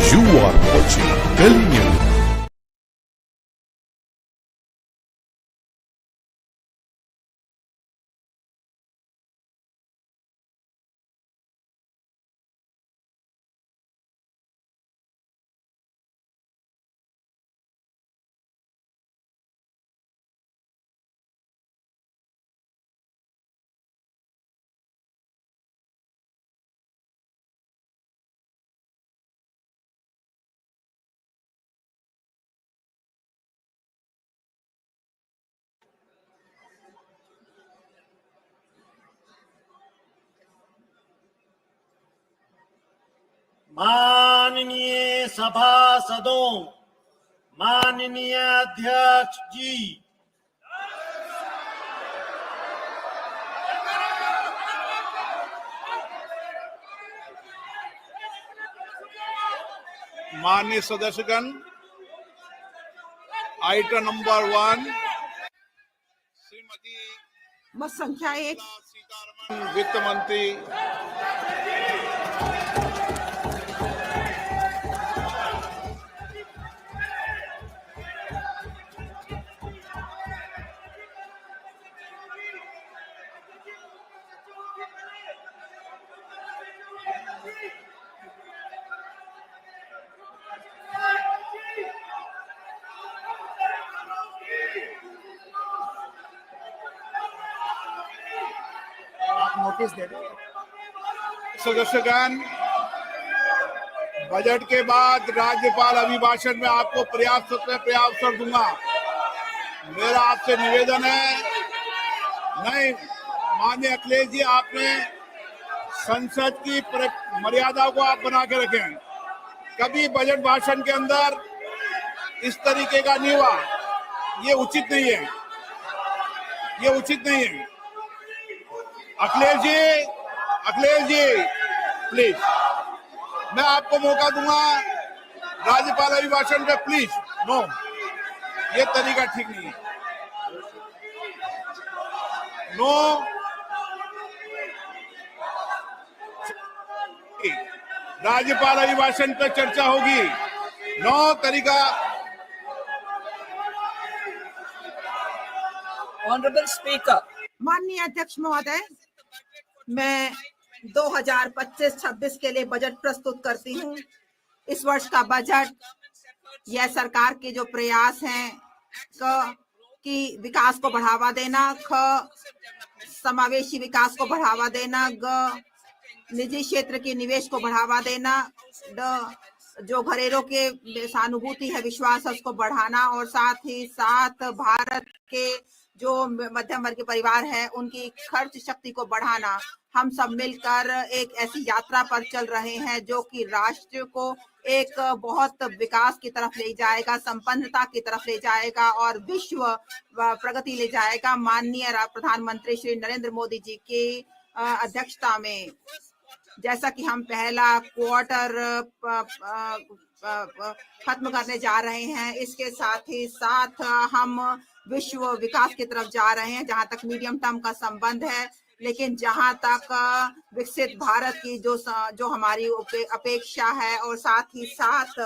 You are watching Galli News. माननीय सभासदों, माननीय अध्यक्ष जी, माननीय सदस्यगण, आइटम नंबर 1 श्रीमती मत संख्या 1 सीतारमण वित्त मंत्री नोटिस दे दो। सदस्यगण, बजट के बाद राज्यपाल अभिभाषण में आपको पर्याप्त अवसर दूंगा। मेरा आपसे निवेदन है, नहीं माननीय अखिलेश जी, आपने संसद की मर्यादा को आप बना के रखें। कभी बजट भाषण के अंदर इस तरीके का नहीं हुआ, ये उचित नहीं है, ये उचित नहीं है। अखिलेश जी प्लीज, मैं आपको मौका दूंगा राज्यपाल अभिभाषण पे, प्लीज। नो, ये तरीका ठीक नहीं है। नो, राज्यपाल अभिभाषण पे चर्चा होगी। नो तरीका। ऑनरेबल स्पीकर, माननीय अध्यक्ष महोदय, मैं 2025-26 के लिए बजट प्रस्तुत करती हूँ। इस वर्ष का बजट यह सरकार के जो प्रयास हैं कि विकास को बढ़ावा देना, समावेशी विकास को बढ़ावा देना, निजी क्षेत्र के निवेश को बढ़ावा देना, जो घरेलू के सहानुभूति है, विश्वास है, उसको बढ़ाना, और साथ ही साथ भारत के जो मध्यम वर्ग के परिवार है उनकी खर्च शक्ति को बढ़ाना। हम सब मिलकर एक ऐसी यात्रा पर चल रहे हैं जो कि राष्ट्र को एक बहुत विकास की तरफ ले जाएगा, संपन्नता की तरफ ले जाएगा और विश्व प्रगति ले जाएगा। माननीय प्रधानमंत्री श्री नरेंद्र मोदी जी की अध्यक्षता में, जैसा कि हम पहला क्वार्टर खत्म करने जा रहे हैं, इसके साथ ही साथ हम विश्व विकास की तरफ जा रहे हैं जहां तक मीडियम टर्म का संबंध है। लेकिन जहां तक विकसित भारत की जो हमारी अपेक्षा है, और साथ ही साथ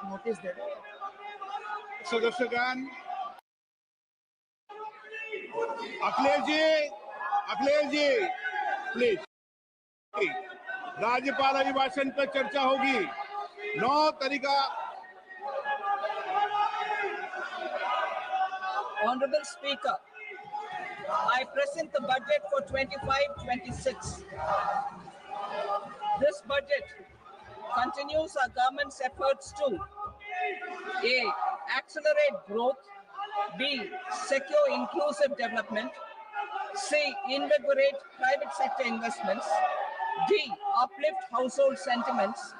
नोटिस दे दो। सदस्यगण, अखिलेश जी प्लीज, राज्यपाल अभिभाषण पर चर्चा होगी। नो तरीका। Honorable Speaker, I present the budget for 25-26. This budget continues our government's efforts to A. Accelerate growth, B. Secure inclusive development, C. Invigorate private sector investments, D. Uplift household sentiments.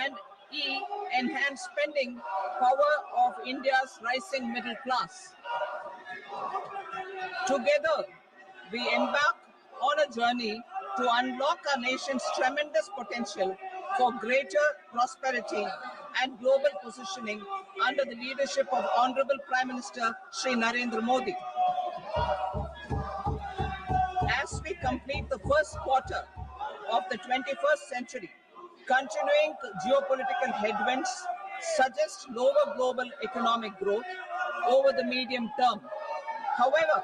And E. Enhance spending power of India's rising middle class. Together, we embark on a journey to unlock our nation's tremendous potential for greater prosperity and global positioning under the leadership of Honorable Prime Minister Shri Narendra Modi. As we complete the first quarter of the 21st century, continuing geopolitical headwinds suggest lower global economic growth over the medium term. However,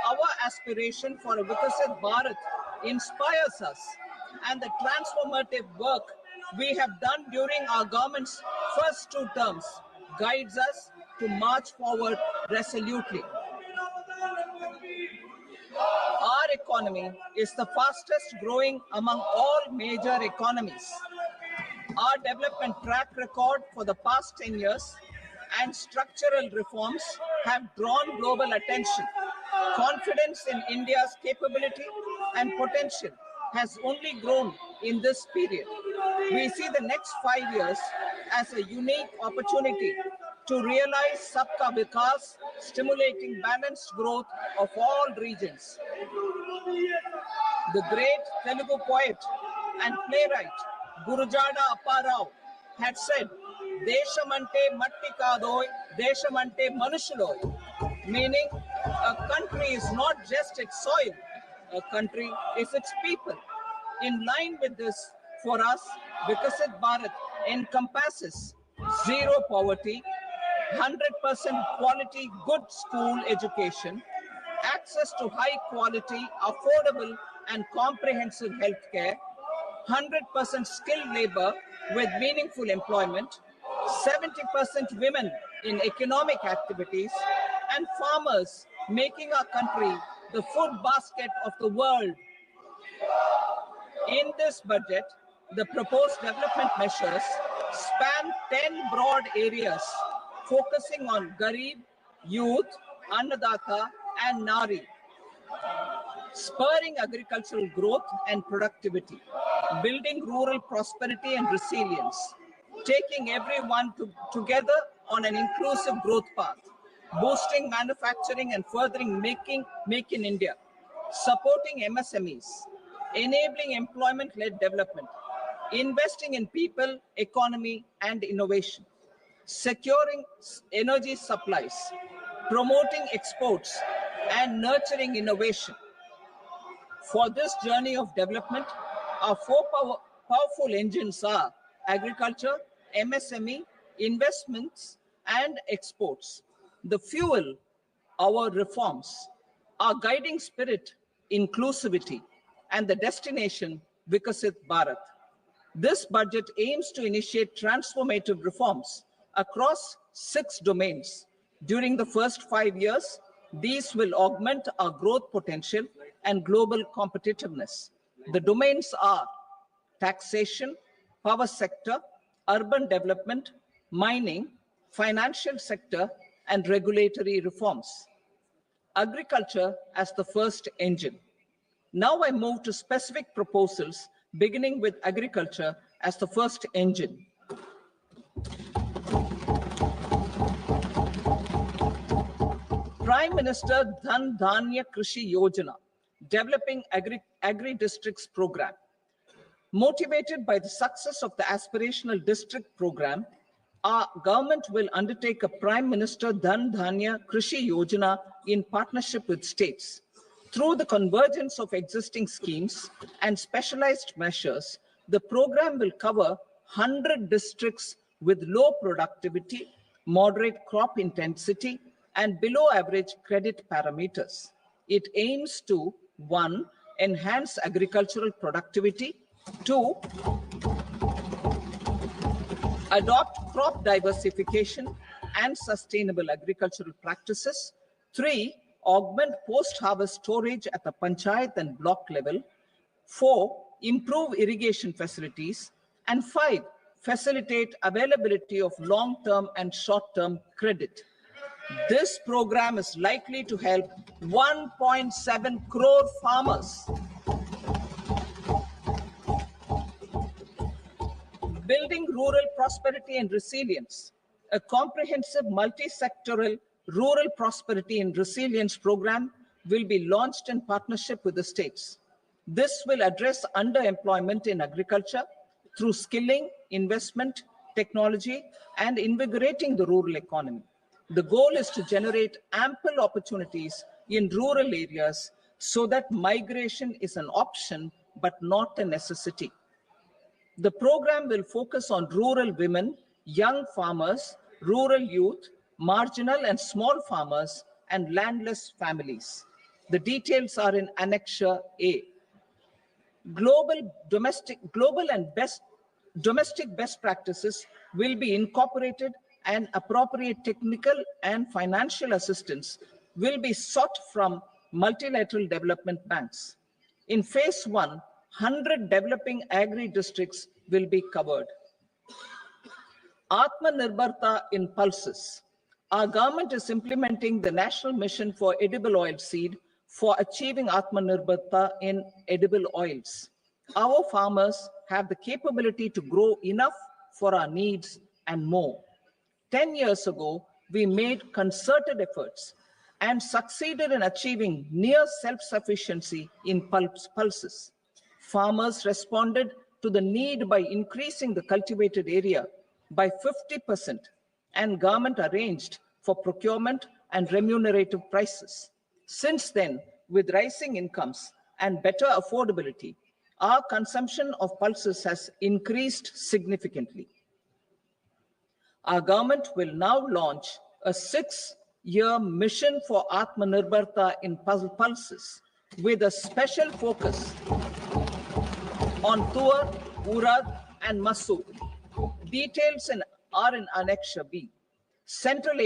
our aspiration for a Vikasit Bharat inspires us, and the transformative work we have done during our government's first 2 terms guides us to march forward resolutely. Our economy is the fastest growing among all major economies. Our development track record for the past 10 years and structural reforms have drawn global attention. Confidence in India's capability and potential has only grown in this period. We see the next 5 years as a unique opportunity to realize Sabka Vikas, stimulating balanced growth of all regions. The great Telugu poet and playwright Gurujada Apparao had said, "Deshamante matti kadoy, deshamante manushuloy," meaning a country is not just its soil, a country is its people. In line with this, for us, Vikasit Bharat encompasses zero poverty, 100% quality good school education, access to high quality, affordable and comprehensive healthcare, 100% skilled labor with meaningful employment, 70% women in economic activities, and farmers making our country the food basket of the world. In this budget, the proposed development measures span 10 broad areas, focusing on Garib, youth, Annadata, and Nari, spurring agricultural growth and productivity, building rural prosperity and resilience, taking everyone together on an inclusive growth path, boosting manufacturing and furthering Make in India, supporting MSMEs, enabling employment-led development, investing in people, economy, and innovation, securing energy supplies, promoting exports, and nurturing innovation. For this journey of development, our 4 powerful engines are agriculture, MSME, investments, and exports. The fuel, our reforms, our guiding spirit, inclusivity, and the destination, Vikasit Bharat. This budget aims to initiate transformative reforms across 6 domains. During the first 5 years, these will augment our growth potential and global competitiveness. The domains are taxation, power sector, urban development, mining, financial sector, and regulatory reforms. Agriculture as the first engine. Now I move to specific proposals, beginning with agriculture as the first engine. Prime Minister Dhan Dhanya Krishi Yojana, developing agri-districts program. Motivated by the success of the aspirational district program, our government will undertake a Prime Minister Dhan Dhanya Krishi Yojana in partnership with states. Through the convergence of existing schemes and specialized measures, the program will cover 100 districts with low productivity, moderate crop intensity, and below average credit parameters. It aims to 1. Enhance agricultural productivity, 2. Adopt crop diversification and sustainable agricultural practices, 3. Augment post-harvest storage at the panchayat and block level, 4. Improve irrigation facilities, and 5. Facilitate availability of long-term and short-term credit. This program is likely to help 1.7 crore farmers. rural prosperity and resilience, a comprehensive multi-sectoral rural prosperity and resilience program will be launched in partnership with the states. This will address underemployment in agriculture through skilling, investment, technology, and invigorating the rural economy. The goal is to generate ample opportunities in rural areas so that migration is an option but not a necessity. The program will focus on rural women, young farmers, rural youth, marginal and small farmers, and landless families. The details are in Annexure A. Domestic best practices will be incorporated, and appropriate technical and financial assistance will be sought from multilateral development banks. In phase 1, 100 developing agri-districts will be covered. Atmanirbharta in pulses. Our government is implementing the National Mission for Edible Oilseed for achieving Atmanirbharta in edible oils. Our farmers have the capability to grow enough for our needs and more. 10 years ago, we made concerted efforts and succeeded in achieving near self-sufficiency in pulses. Farmers responded to the need by increasing the cultivated area by 50%, and government arranged for procurement and remunerative prices. Since then, with rising incomes and better affordability, our consumption of pulses has increased significantly. Our government will now launch a 6-year mission for Atmanirbharta in pulses with a special focus on Tuar, Urad, and Masoor. Details are in Annexure B. Central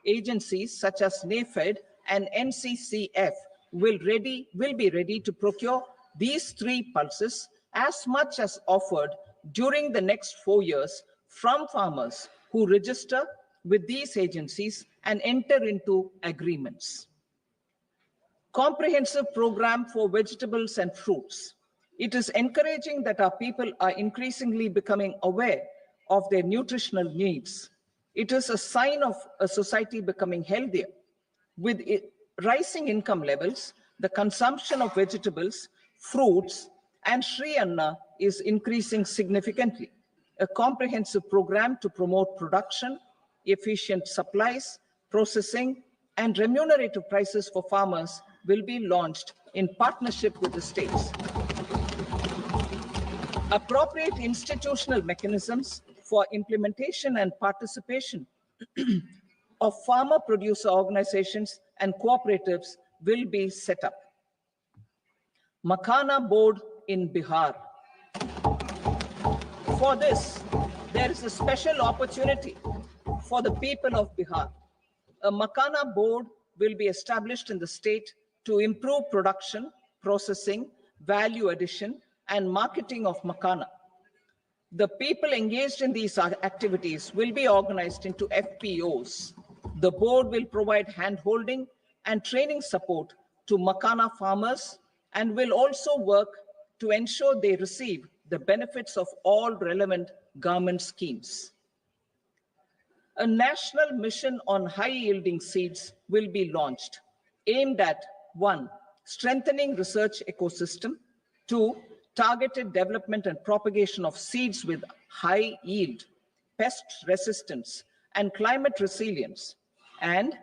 agencies such as NAFED and NCCF will be ready to procure these 3 pulses as much as offered during the next 4 years from farmers who register with these agencies and enter into agreements. Comprehensive program for vegetables and fruits. It is encouraging that our people are increasingly becoming aware of their nutritional needs. It is a sign of a society becoming healthier. With rising income levels, the consumption of vegetables, fruits, and Sri Anna is increasing significantly. A comprehensive program to promote production, efficient supplies, processing, and remunerative prices for farmers will be launched in partnership with the states. Appropriate institutional mechanisms for implementation and participation of farmer producer organizations and cooperatives will be set up. Makhana board in Bihar. For this, there is a special opportunity for the people of Bihar. A Makhana board will be established in the state to improve production, processing, value addition, and marketing of Makhana. The people engaged in these activities will be organized into FPOs. The board will provide hand-holding and training support to Makhana farmers and will also work to ensure they receive the benefits of all relevant government schemes. A national mission on high-yielding seeds will be launched, aimed at 1. Strengthening research ecosystem, 2. Targeted development and propagation of seeds with high yield, pest resistance, and climate resilience, and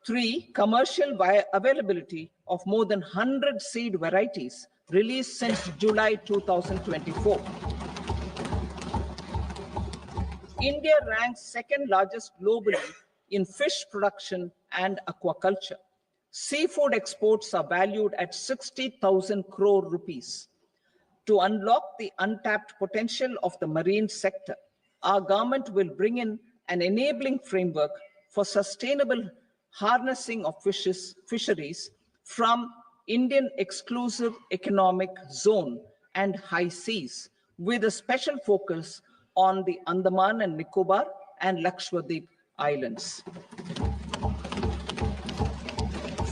3. Commercial availability of more than 100 seed varieties released since July 2024. India ranks second largest globally in fish production and aquaculture. Seafood exports are valued at 60,000 crore rupees. To unlock the untapped potential of the marine sector, our government will bring in an enabling framework for sustainable harnessing of fisheries from Indian exclusive economic zone and high seas, with a special focus on the Andaman and Nicobar and Lakshadweep Islands.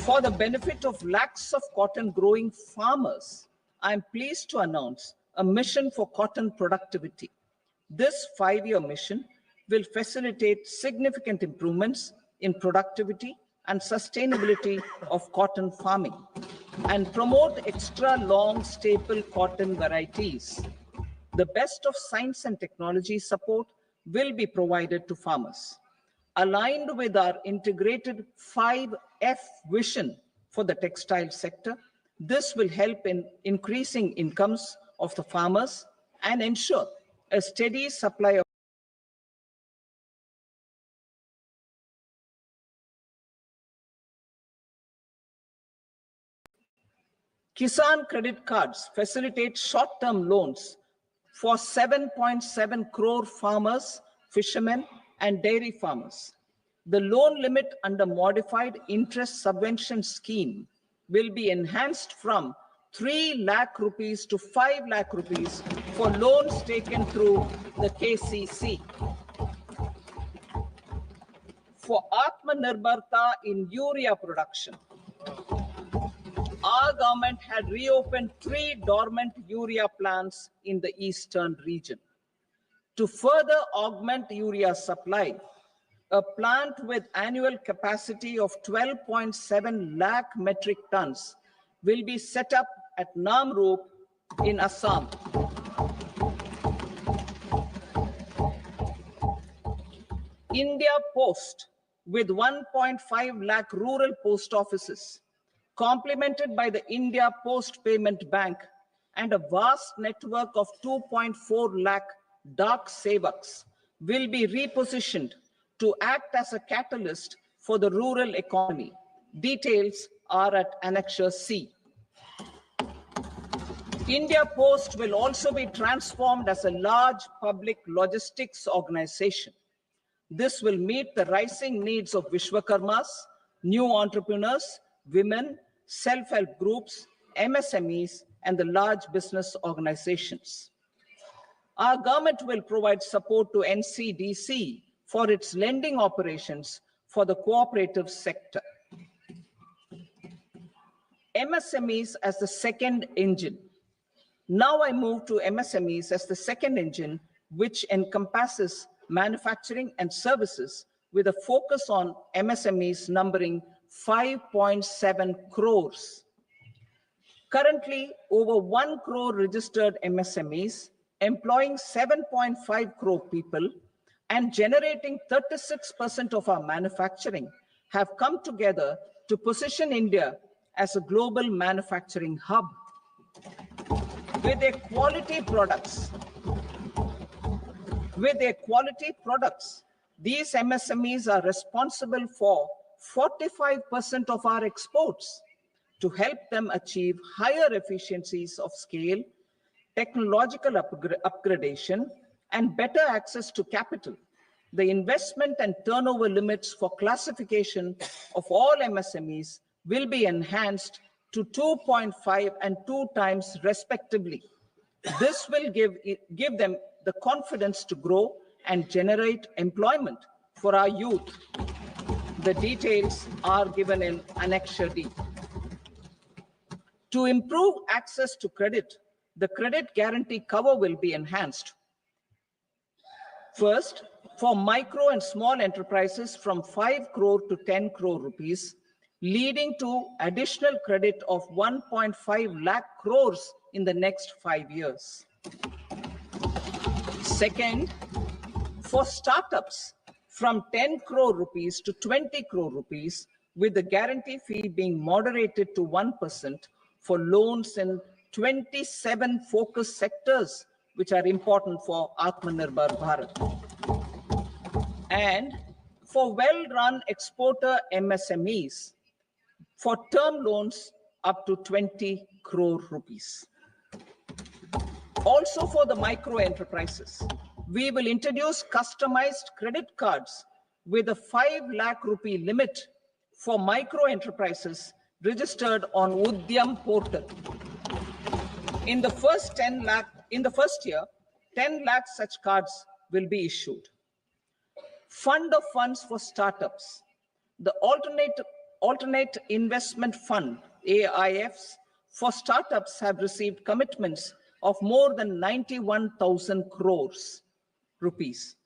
For the benefit of lakhs of cotton growing farmers, I am pleased to announce a mission for cotton productivity. This 5-year mission will facilitate significant improvements in productivity and sustainability of cotton farming and promote extra long staple cotton varieties. The best of science and technology support will be provided to farmers. Aligned with our integrated 5F vision for the textile sector, this will help in increasing incomes of the farmers and ensure a steady supply of Kisan credit cards facilitate short-term loans for 7.7 crore farmers, fishermen, and dairy farmers. The loan limit under modified interest subvention scheme will be enhanced from 3 lakh rupees to 5 lakh rupees for loans taken through the KCC. For Atmanirbharta in urea production, our government had reopened 3 dormant urea plants in the eastern region. To further augment urea supply, a plant with annual capacity of 12.7 lakh metric tons will be set up at Namrup in Assam. India Post, with 1.5 lakh rural post offices, complemented by the India Post Payment Bank and a vast network of 2.4 lakh Dak Sevaks, will be repositioned to act as a catalyst for the rural economy. Details are at Annexure C. India Post will also be transformed as a large public logistics organization. This will meet the rising needs of Vishwakarmas, new entrepreneurs, women, self-help groups, MSMEs, and the large business organizations. Our government will provide support to NCDC for its lending operations for the cooperative sector. MSMEs as the second engine. Now I move to MSMEs as the second engine, which encompasses manufacturing and services with a focus on MSMEs numbering 5.7 crores. Currently, over 1 crore registered MSMEs, employing 7.5 crore people and generating 36% of our manufacturing, have come together to position India as a global manufacturing hub. With their quality products, these MSMEs are responsible for 45% of our exports. To help them achieve higher efficiencies of scale, technological upgradation, and better access to capital, the investment and turnover limits for classification of all MSMEs will be enhanced to 2.5 and 2 times respectively. This will give them the confidence to grow and generate employment for our youth. The details are given in Annexure D. To improve access to credit, the credit guarantee cover will be enhanced. First, for micro and small enterprises from 5 crore to 10 crore rupees, leading to additional credit of 1.5 lakh crores in the next 5 years. Second, for startups from 10 crore rupees to 20 crore rupees, with the guarantee fee being moderated to 1% for loans in 27 focus sectors, which are important for Atmanirbhar Bharat. And for well-run exporter MSMEs, for term loans up to 20 crore rupees. Also for the micro enterprises, we will introduce customized credit cards with a 5 lakh rupee limit for micro enterprises registered on Udyam portal. In the first year, 10 lakh such cards will be issued. Fund of funds for startups. The alternate investment fund, AIFs, for startups have received commitments of more than 91,000 crores. rupees.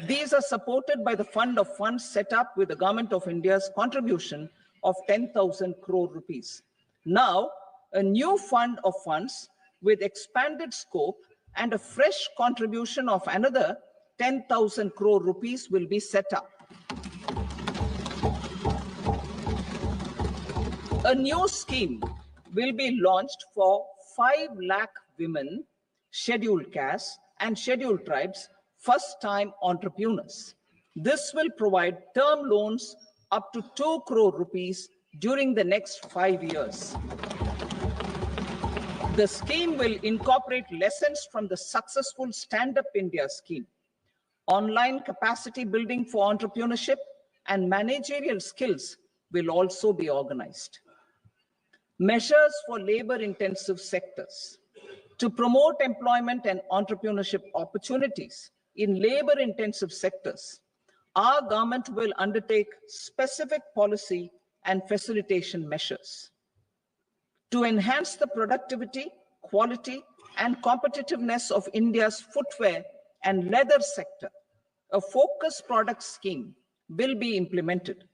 These are supported by the fund of funds set up with the Government of India's contribution of 10,000 crore rupees. Now, a new fund of funds with expanded scope and a fresh contribution of another 10,000 crore rupees will be set up. A new scheme will be launched for 5 lakh women, scheduled castes and scheduled tribes, first-time entrepreneurs. This will provide term loans up to 2 crore rupees during the next 5 years. The scheme will incorporate lessons from the successful Stand Up India scheme. Online capacity building for entrepreneurship and managerial skills will also be organized. Measures for labor-intensive sectors. To promote employment and entrepreneurship opportunities in labor-intensive sectors, our government will undertake specific policy and facilitation measures. To enhance the productivity, quality, and competitiveness of India's footwear and leather sector, a focused product scheme will be implemented.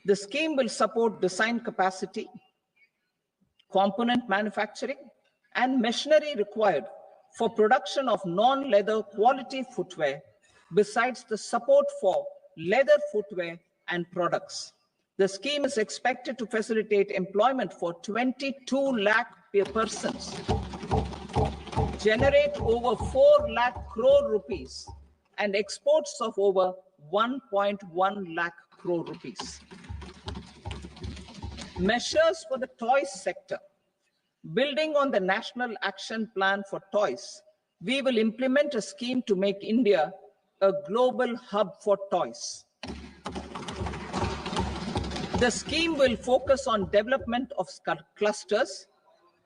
The scheme will support design capacity, component manufacturing, and machinery required for production of non-leather quality footwear, besides the support for leather footwear and products. The scheme is expected to facilitate employment for 22 lakh persons, generate over 4 lakh crore rupees, and exports of over 1.1 lakh crore rupees. Measures for the toys sector. Building on the National Action Plan for Toys, we will implement a scheme to make India a global hub for toys. The scheme will focus on development of clusters,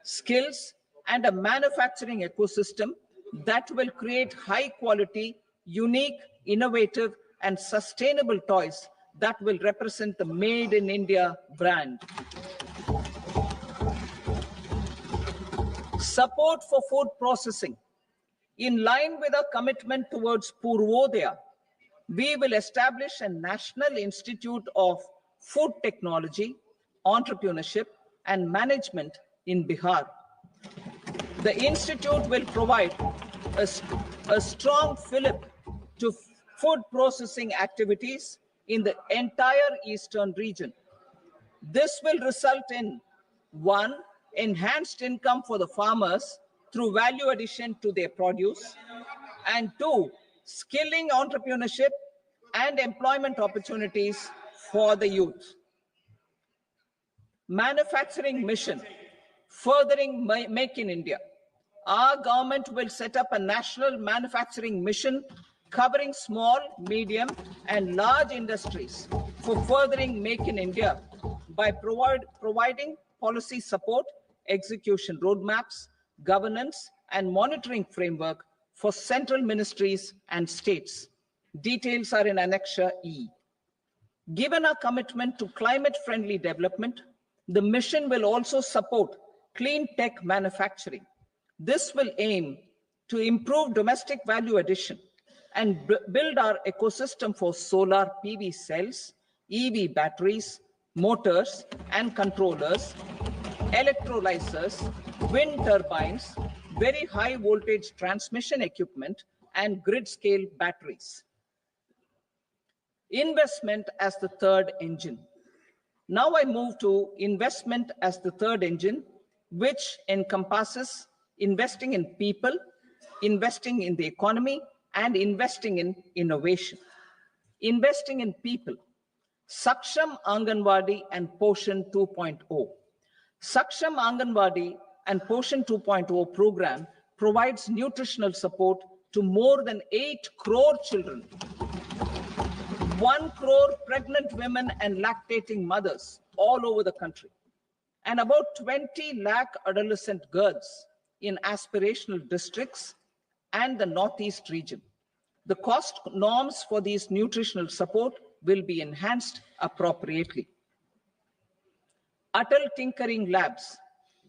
skills, and a manufacturing ecosystem that will create high quality, unique, innovative, and sustainable toys that will represent the Made in India brand. Support for food processing. In line with our commitment towards Purvodaya, we will establish a National Institute of Food Technology, Entrepreneurship, and Management in Bihar. The institute will provide a strong fillip to food processing activities in the entire eastern region. This will result in 1. Enhanced income for the farmers through value addition to their produce, and 2. Skilling entrepreneurship and employment opportunities for the youth. Manufacturing mission, furthering Make in India. Our government will set up a national manufacturing mission covering small, medium, and large industries for furthering Make in India by providing policy support, execution roadmaps, governance, and monitoring framework for central ministries and states. Details are in Annexure E. Given our commitment to climate-friendly development, the mission will also support clean tech manufacturing. This will aim to improve domestic value addition and build our ecosystem for solar PV cells, EV batteries, motors and controllers, electrolyzers, wind turbines, very high voltage transmission equipment, and grid scale batteries. Investment as the third engine. Now I move to investment as the third engine, which encompasses investing in people, investing in the economy, and investing in innovation. Investing in people. Saksham Anganwadi and Poshan 2.0. Saksham Anganwadi and Poshan 2.0 program provides nutritional support to more than 8 crore children, 1 crore pregnant women and lactating mothers all over the country, and about 20 lakh adolescent girls in aspirational districts and the Northeast region. The cost norms for these nutritional support will be enhanced appropriately. Atal Tinkering Labs.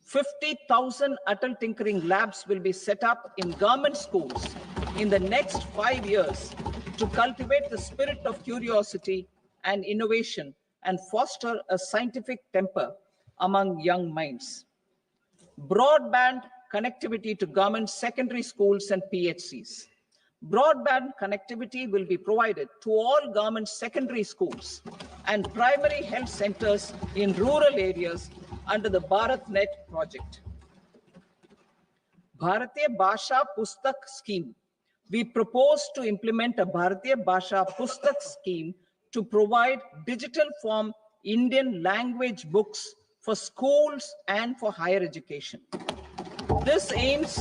50,000 Atal Tinkering Labs will be set up in government schools in the next 5 years to cultivate the spirit of curiosity and innovation and foster a scientific temper among young minds. Broadband connectivity to government secondary schools and PHCs. Broadband connectivity will be provided to all government secondary schools and primary health centers in rural areas under the BharatNet project. Bharatiya Bhasha Pustak Scheme. We propose to implement a Bharatiya Bhasha Pustak scheme to provide digital form Indian language books for schools and for higher education. This aims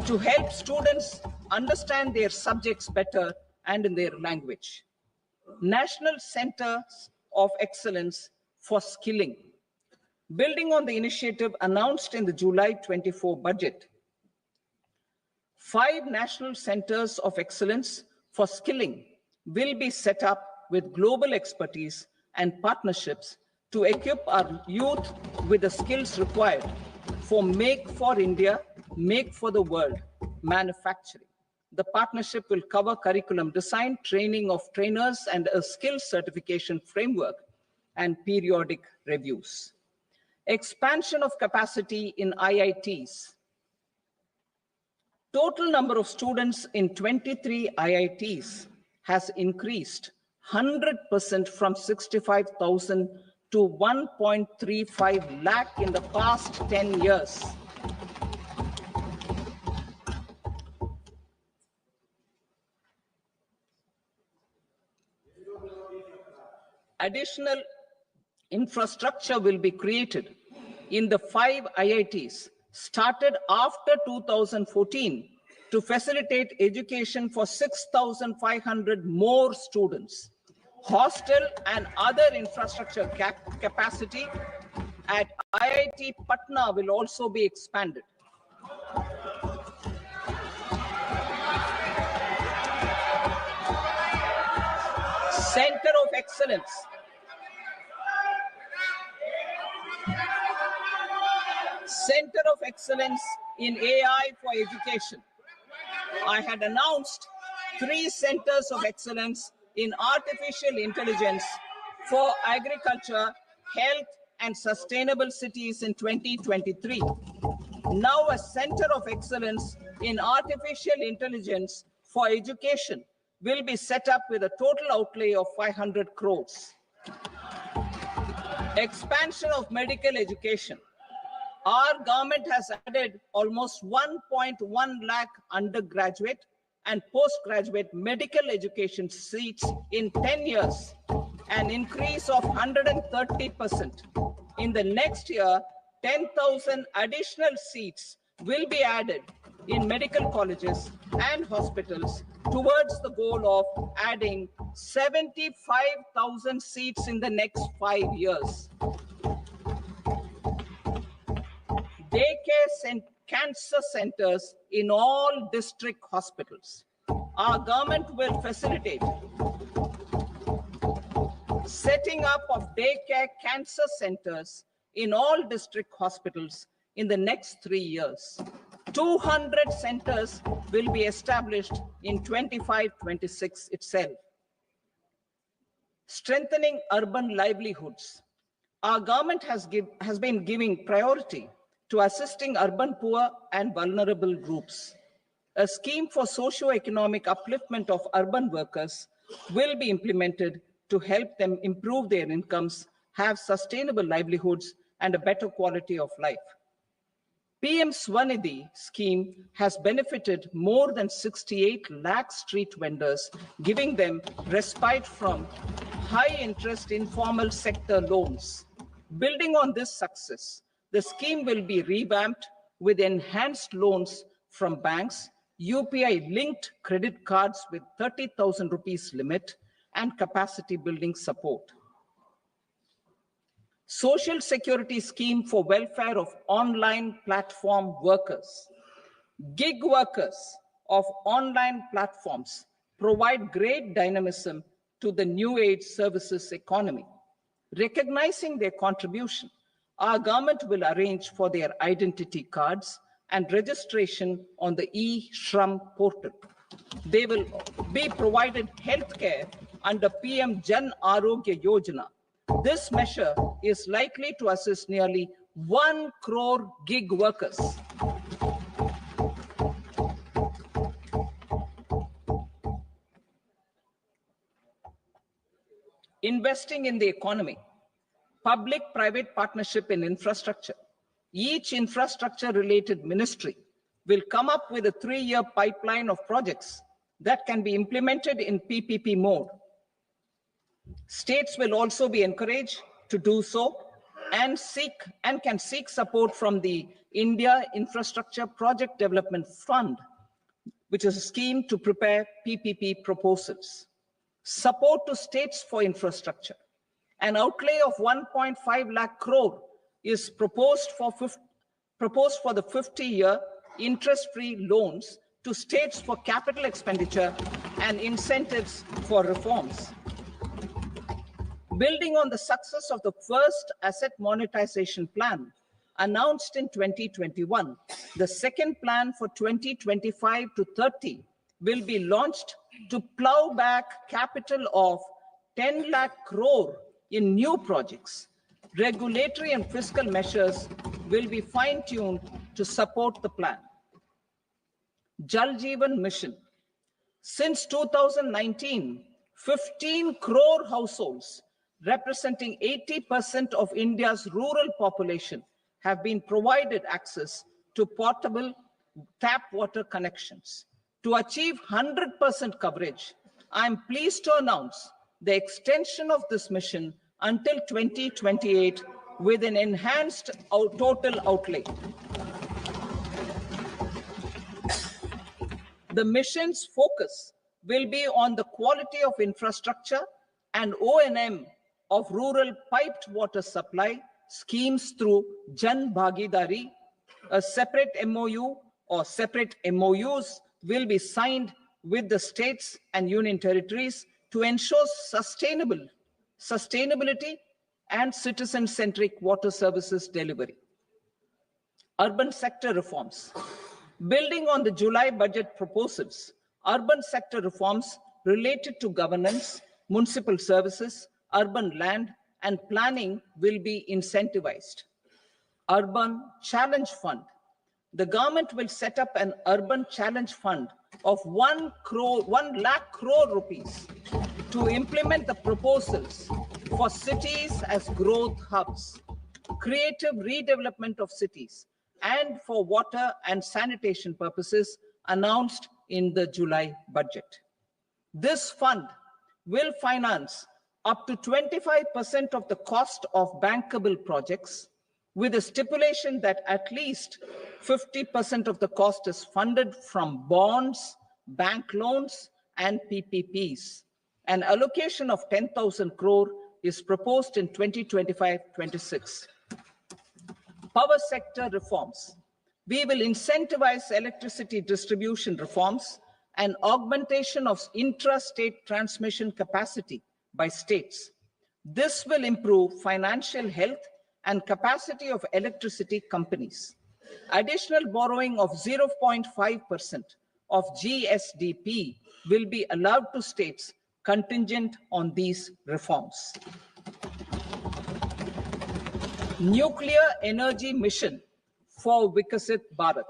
to help students understand their subjects better and in their language. National Centers of Excellence for Skilling. Building on the initiative announced in the July 24 budget, 5 national centers of excellence for skilling will be set up with global expertise and partnerships to equip our youth with the skills required for Make for India, Make for the World manufacturing. The partnership will cover curriculum design, training of trainers, and a skills certification framework and periodic reviews. Expansion of capacity in IITs. Total number of students in 23 IITs has increased 100% from 65,000 to 1.35 lakh in the past 10 years. Additional infrastructure will be created in the 5 IITs started after 2014 to facilitate education for 6,500 more students. Hostel and other infrastructure capacity at IIT Patna will also be expanded. Center of Excellence. Center of Excellence in AI for Education. I had announced 3 centers of excellence in artificial intelligence for agriculture, health, and sustainable cities in 2023. Now a center of excellence in artificial intelligence for education will be set up with a total outlay of 500 crores. Expansion of medical education. Our government has added almost 1.1 lakh undergraduate and postgraduate medical education seats in 10 years, an increase of 130%. In the next year, 10,000 additional seats will be added in medical colleges and hospitals towards the goal of adding 75,000 seats in the next 5 years. Daycare and cancer centers in all district hospitals. Our government will facilitate setting up of daycare cancer centers in all district hospitals in the next 3 years. 200 centers will be established in 25-26 itself. Strengthening urban livelihoods. Our government has been giving priority to assisting urban poor and vulnerable groups. A scheme for socio-economic upliftment of urban workers will be implemented to help them improve their incomes, have sustainable livelihoods, and a better quality of life. PM Swanidhi scheme has benefited more than 68 lakh street vendors, giving them respite from high interest informal sector loans. Building on this success, the scheme will be revamped with enhanced loans from banks, UPI-linked credit cards with 30,000 rupees limit, and capacity building support. Social Security Scheme for welfare of online platform workers. Gig workers of online platforms provide great dynamism to the new age services economy. Recognizing their contribution, Our government will arrange for their identity cards and registration on the e-Shram portal. They will be provided healthcare under PM Jan Arogya Yojana. This measure is likely to assist nearly 1 crore gig workers. Investing in the economy, public-private partnership in infrastructure. Each infrastructure-related ministry will come up with a 3-year pipeline of projects that can be implemented in PPP mode. States will also be encouraged to do so and can seek support from the India Infrastructure Project Development Fund, which is a scheme to prepare PPP proposals. Support to states for infrastructure. An outlay of 1.5 lakh crore is proposed for the 50-year interest-free loans to states for capital expenditure and incentives for reforms. Building on the success of the first asset monetization plan announced in 2021, the second plan for 2025 to 30 will be launched to plow back capital of 10 lakh crore in new projects. Regulatory and fiscal measures will be fine-tuned to support the plan. Jal Jeevan Mission. Since 2019, 15 crore households representing 80% of India's rural population have been provided access to portable tap water connections. To achieve 100% coverage, I am pleased to announce the extension of this mission until 2028 with an enhanced total outlay. The mission's focus will be on the quality of infrastructure and O&M of rural piped water supply schemes through Jan Bhagidari. A separate MOU or separate MOUs will be signed with the states and union territories to ensure sustainability and citizen-centric water services delivery. Urban sector reforms. Building on the July budget proposals, urban sector reforms related to governance, municipal services, urban land, and planning will be incentivized. Urban Challenge Fund. The government will set up an urban challenge fund of 1 lakh crore rupees to implement the proposals for cities as growth hubs, creative redevelopment of cities, and for water and sanitation purposes announced in the July budget. This fund will finance up to 25% of the cost of bankable projects, with a stipulation that at least 50% of the cost is funded from bonds, bank loans, and PPPs. An allocation of 10,000 crore is proposed in 2025-26. Power sector reforms. We will incentivize electricity distribution reforms and augmentation of intra-state transmission capacity by states. This will improve financial health and capacity of electricity companies. Additional borrowing of 0.5% of GSDP will be allowed to states contingent on these reforms. Nuclear energy mission for Vikasit Bharat.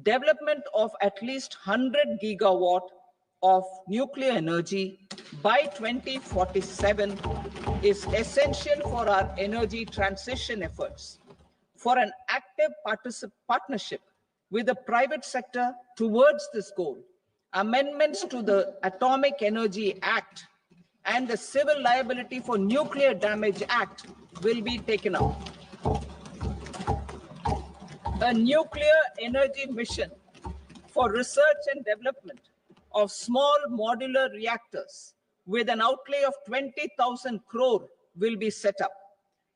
Development of at least 100 gigawatt of nuclear energy by 2047 is essential for our energy transition efforts. For an active partnership with the private sector towards this goal, amendments to the Atomic Energy Act and the Civil Liability for Nuclear Damage Act will be taken up. A nuclear energy mission for research and development of small modular reactors with an outlay of 20,000 crore will be set up.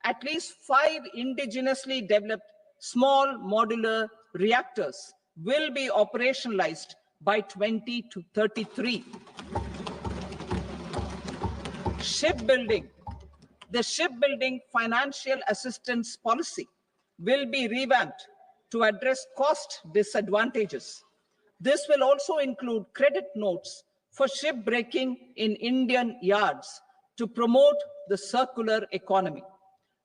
At least 5 indigenously developed small modular reactors will be operationalized by 2033. Shipbuilding. The shipbuilding financial assistance policy will be revamped to address cost disadvantages. This will also include credit notes for shipbreaking in Indian yards to promote the circular economy.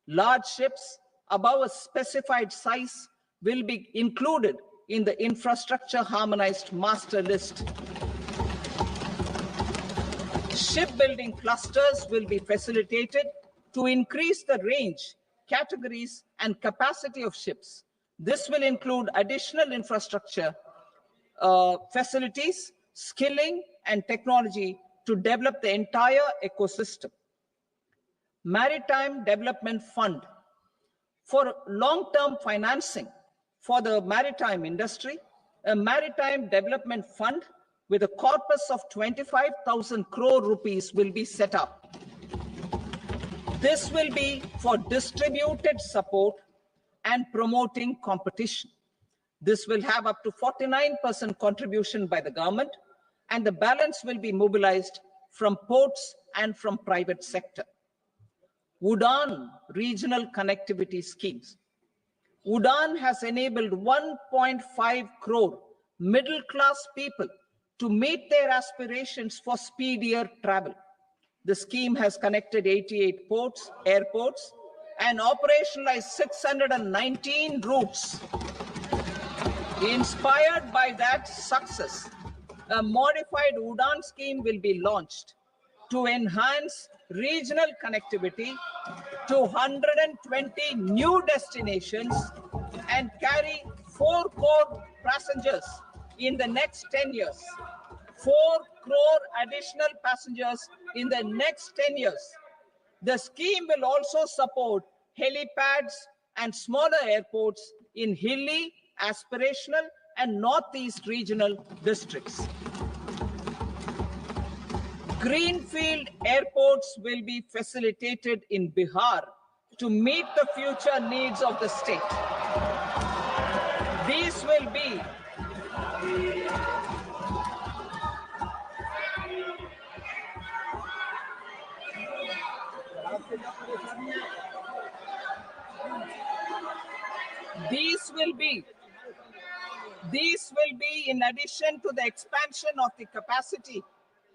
Large ships above a specified size will be included in the infrastructure harmonized master list. Shipbuilding clusters will be facilitated to increase the range, categories, and capacity of ships. This will include additional infrastructure, facilities, skilling, and technology to develop the entire ecosystem. Maritime Development Fund. For long-term financing for the maritime industry, a Maritime Development Fund with a corpus of 25,000 crore rupees will be set up. This will be for distributed support and promoting competition. This will have up to 49% contribution by the government, and the balance will be mobilized from ports and from private sector. UDAN regional connectivity schemes. UDAN has enabled 1.5 crore middle-class people to meet their aspirations for speedier travel. The scheme has connected 88 ports, airports, and operationalized 619 routes. Inspired by that success, a modified UDAN scheme will be launched to enhance regional connectivity to 120 new destinations and carry 4 crore passengers in the next 10 years. 4 crore additional passengers in the next 10 years. The scheme will also support helipads and smaller airports in hilly, aspirational, and northeast regional districts. Greenfield airports will be facilitated in Bihar to meet the future needs of the state. These will be in addition to the expansion of the capacity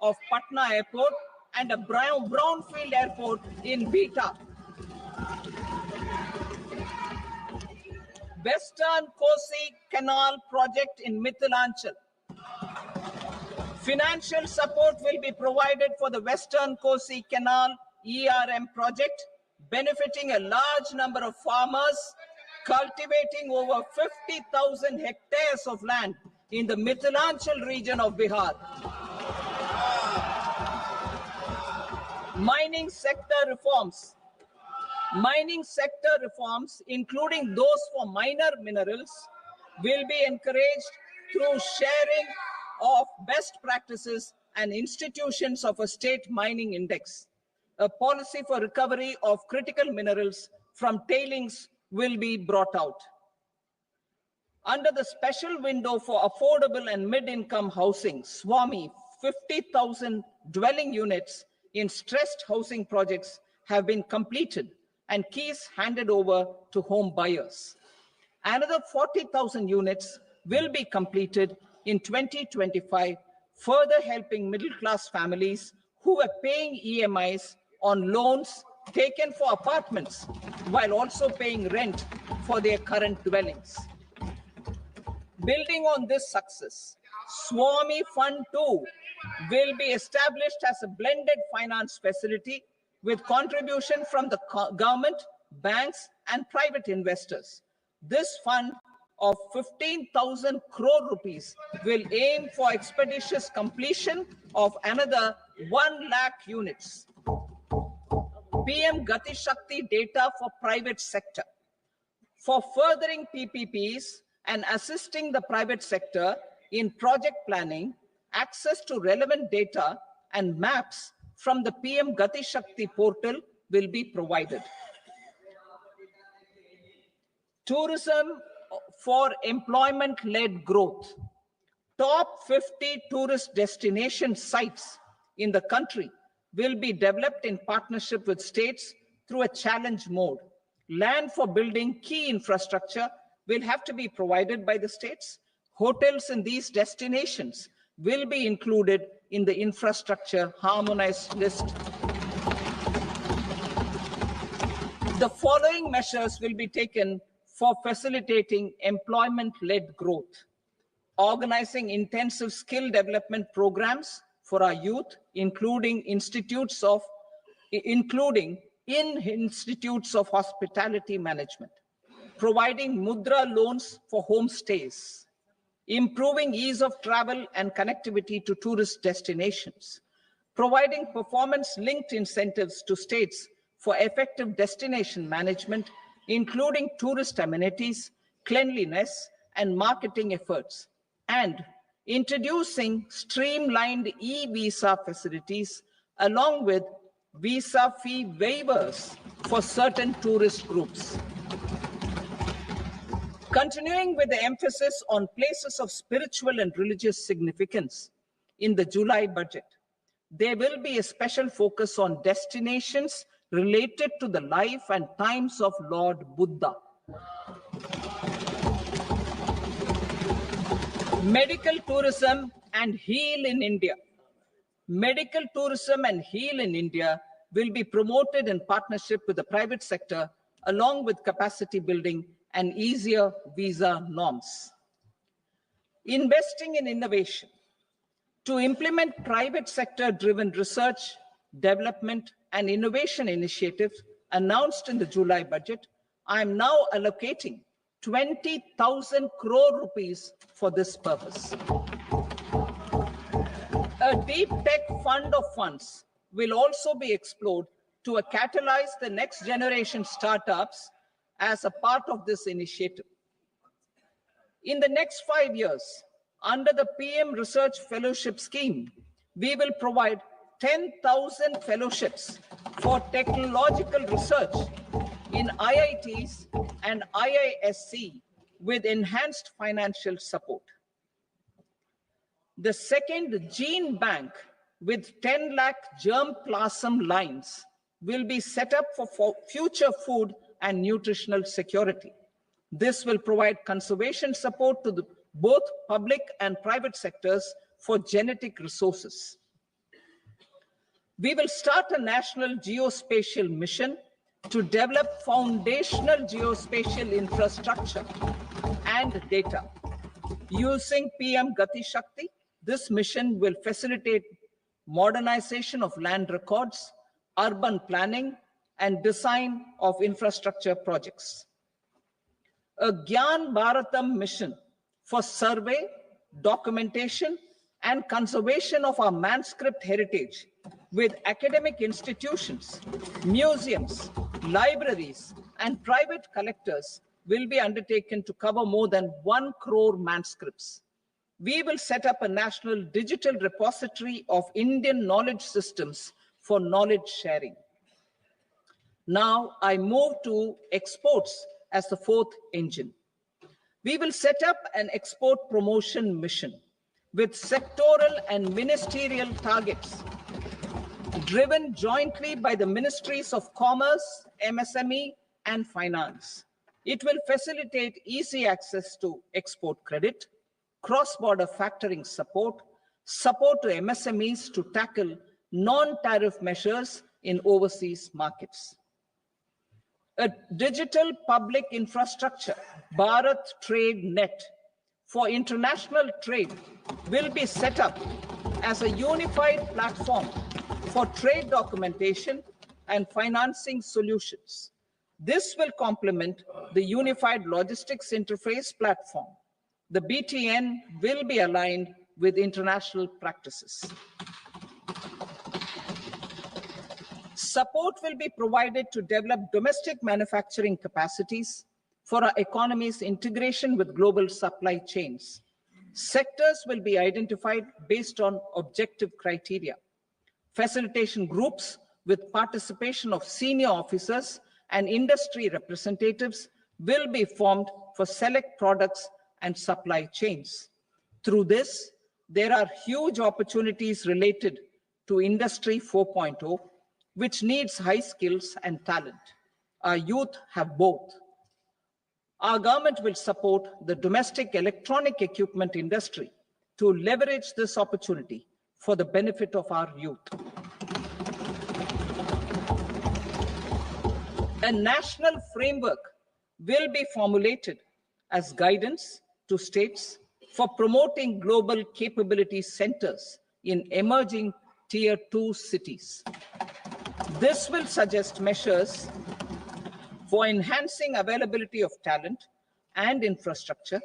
of Patna Airport and a brownfield airport in Beta. Western Kosi Canal project in Mithilanchal. Financial support will be provided for the Western Kosi Canal ERM project, benefiting a large number of farmers cultivating over 50,000 hectares of land in the Mithilanchal region of Bihar. Mining sector reforms. Mining sector reforms, including those for minor minerals, will be encouraged through sharing of best practices and institutions of a state mining index. A policy for recovery of critical minerals from tailings will be brought out. Under the special window for affordable and mid-income housing, SWAMI, 50,000 dwelling units in stressed housing projects have been completed and keys handed over to home buyers. Another 40,000 units will be completed in 2025, further helping middle-class families who are paying EMIs on loans taken for apartments while also paying rent for their current dwellings. Building on this success, SWAMI Fund 2 will be established as a blended finance facility with contribution from the government, banks, and private investors. This fund of 15,000 crore rupees will aim for expeditious completion of another 1 lakh units. PM Gati Shakti data for private sector. For furthering PPPs and assisting the private sector in project planning, access to relevant data and maps from the PM Gati Shakti portal will be provided. Tourism for employment-led growth. Top 50 tourist destination sites in the country will be developed in partnership with states through a challenge mode. Land for building key infrastructure will have to be provided by the states. Hotels in these destinations will be included in the infrastructure harmonized list. The following measures will be taken for facilitating employment-led growth. Organizing intensive skill development programs for our youth, including in institutes of hospitality management. Providing mudra loans for homestays. Improving ease of travel and connectivity to tourist destinations. Providing performance-linked incentives to states for effective destination management, including tourist amenities, cleanliness, and marketing efforts. And introducing streamlined e-visa facilities along with visa fee waivers for certain tourist groups. Continuing with the emphasis on places of spiritual and religious significance, in the July budget, there will be a special focus on destinations related to the life and times of Lord Buddha. Medical tourism and heal in India. Medical tourism and heal in India will be promoted in partnership with the private sector, along with capacity building and easier visa norms. Investing in innovation. To implement private sector-driven research, development, and innovation initiatives announced in the July budget, I am now allocating 20,000 crore rupees for this purpose. A deep tech fund of funds will also be explored to catalyze the next generation startups as a part of this initiative. In the next 5 years, under the PM Research Fellowship Scheme, we will provide 10,000 fellowships for technological research in IITs and IISc with enhanced financial support. The second gene bank with 10 lakh germplasm lines will be set up for future food and nutritional security. This will provide conservation support to both public and private sectors for genetic resources. We will start a national geospatial mission to develop foundational geospatial infrastructure and data. Using PM Gati Shakti, this mission will facilitate modernization of land records, urban planning, and design of infrastructure projects. A Gyan Bharatam mission for survey, documentation, and conservation of our manuscript heritage with academic institutions, museums, libraries, and private collectors will be undertaken to cover more than 1 crore manuscripts. We will set up a national digital repository of Indian knowledge systems for knowledge sharing. Now I move to exports as the fourth engine. We will set up an export promotion mission with sectoral and ministerial targets driven jointly by the Ministries of Commerce, MSME, and Finance. It will facilitate easy access to export credit, cross-border factoring support, support to MSMEs to tackle non-tariff measures in overseas markets. A digital public infrastructure, Bharat Trade Net, for international trade will be set up as a unified platform for trade documentation and financing solutions. This will complement the Unified Logistics Interface platform. The BTN will be aligned with international practices. Support will be provided to develop domestic manufacturing capacities for our economy's integration with global supply chains. Sectors will be identified based on objective criteria. Facilitation groups with participation of senior officers and industry representatives will be formed for select products and supply chains. Through this, there are huge opportunities related to Industry 4.0, which needs high skills and talent. Our youth have both. Our government will support the domestic electronic equipment industry to leverage this opportunity for the benefit of our youth. A national framework will be formulated as guidance to states for promoting global capability centers in emerging Tier 2 cities. This will suggest measures for enhancing availability of talent and infrastructure,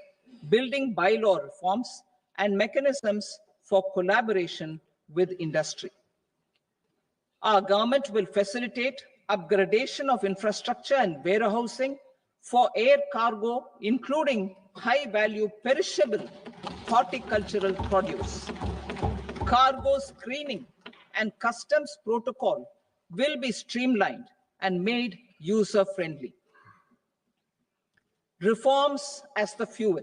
building bylaw reforms, and mechanisms for collaboration with industry. Our government will facilitate upgradation of infrastructure and warehousing for air cargo, including high-value perishable horticultural produce. Cargo screening and customs protocol will be streamlined and made user-friendly. Reforms as the fuel.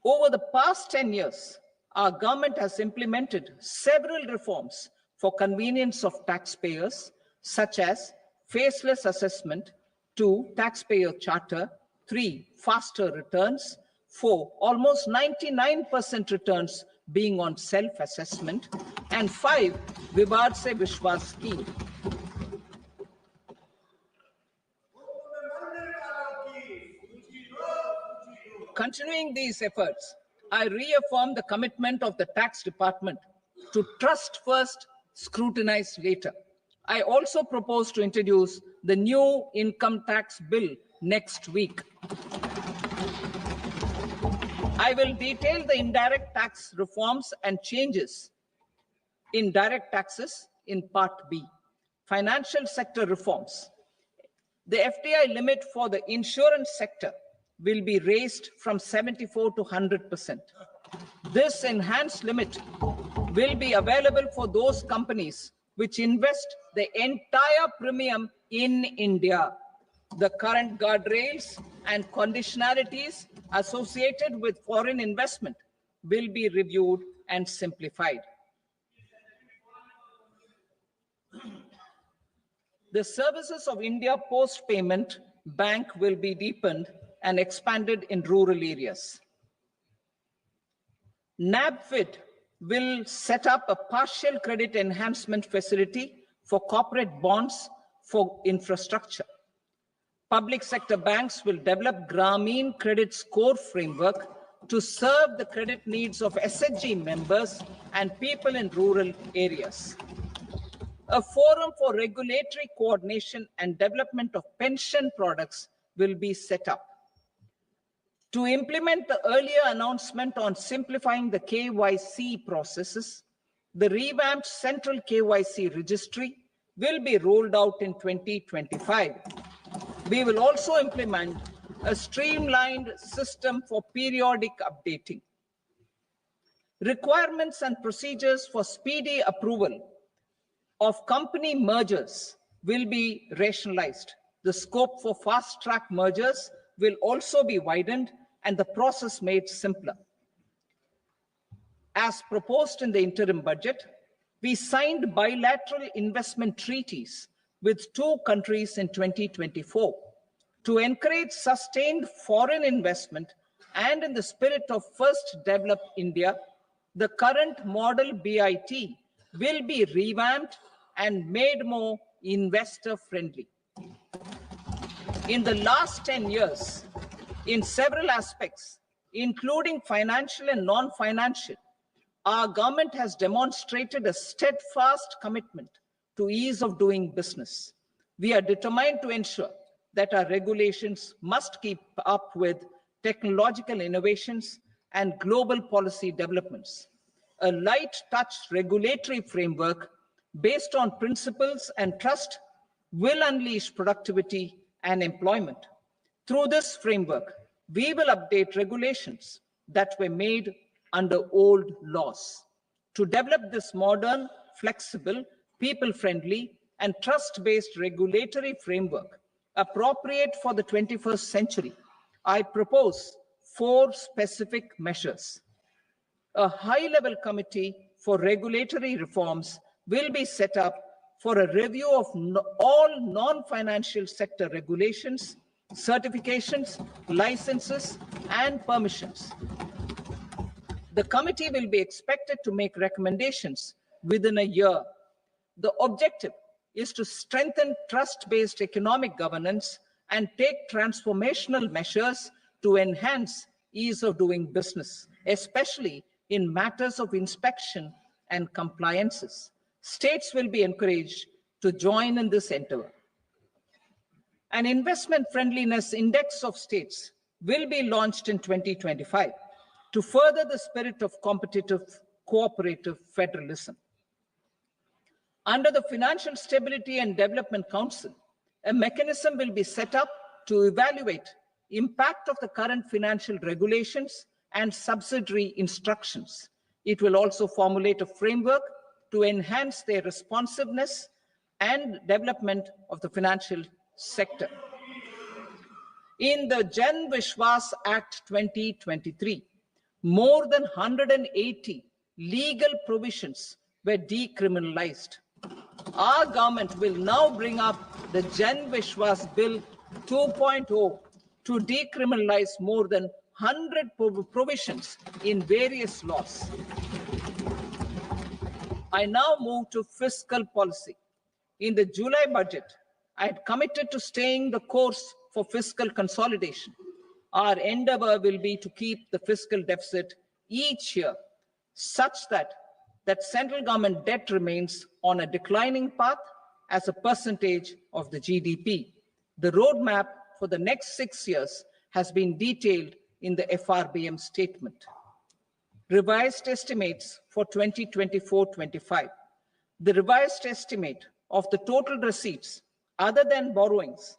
Over the past 10 years, our government has implemented several reforms for convenience of taxpayers, such as faceless assessment, 2, taxpayer charter, 3, faster returns, 4, almost 99% returns being on self-assessment, and 5, Vivad Se Vishwas scheme. Continuing these efforts, I reaffirm the commitment of the tax department to trust first, scrutinize later. I also propose to introduce the new income tax bill next week. I will detail the indirect tax reforms and changes in direct taxes in Part B. Financial sector reforms. The FDI limit for the insurance sector will be raised from 74 to 100%. This enhanced limit will be available for those companies which invest the entire premium in India. The current guardrails and conditionalities associated with foreign investment will be reviewed and simplified. The services of India Post Payment Bank will be deepened and expanded in rural areas. NABFID will set up a partial credit enhancement facility for corporate bonds for infrastructure. Public sector banks will develop Grameen Credit Score framework to serve the credit needs of SHG members and people in rural areas. A forum for regulatory coordination and development of pension products will be set up. To implement the earlier announcement on simplifying the KYC processes, the revamped central KYC registry will be rolled out in 2025. We will also implement a streamlined system for periodic updating. Requirements and procedures for speedy approval of company mergers will be rationalized. The scope for fast-track mergers will also be widened and the process made simpler. As proposed in the interim budget, we signed bilateral investment treaties with 2 countries in 2024 to encourage sustained foreign investment, and in the spirit of First Develop India, the current model BIT will be revamped and made more investor-friendly. In the last 10 years, in several aspects, including financial and non-financial, our government has demonstrated a steadfast commitment to ease of doing business. We are determined to ensure that our regulations must keep up with technological innovations and global policy developments. A light touch regulatory framework based on principles and trust will unleash productivity and employment. Through this framework, we will update regulations that were made under old laws. To develop this modern, flexible, people-friendly, and trust-based regulatory framework appropriate for the 21st century, I propose 4 specific measures. A high-level committee for regulatory reforms will be set up for a review of all non-financial sector regulations, certifications, licenses, and permissions. The committee will be expected to make recommendations within a year. The objective is to strengthen trust-based economic governance and take transformational measures to enhance ease of doing business, especially in matters of inspection and compliances. States will be encouraged to join in this endeavor. An investment friendliness index of states will be launched in 2025 to further the spirit of competitive cooperative federalism. Under the Financial Stability and Development Council, a mechanism will be set up to evaluate impact of the current financial regulations and subsidiary instructions. It will also formulate a framework to enhance their responsiveness and development of the financial sector. In the Jan Vishwas Act 2023, more than 180 legal provisions were decriminalized. Our government will now bring up the Jan Vishwas Bill 2.0 to decriminalize more than 100 provisions in various laws. I now move to fiscal policy. In the July budget, I had committed to staying the course for fiscal consolidation. Our endeavor will be to keep the fiscal deficit each year such that central government debt remains on a declining path as a percentage of the GDP. The roadmap for the next 6 years has been detailed in the FRBM statement. Revised estimates for 2024-25. The revised estimate of the total receipts other than borrowings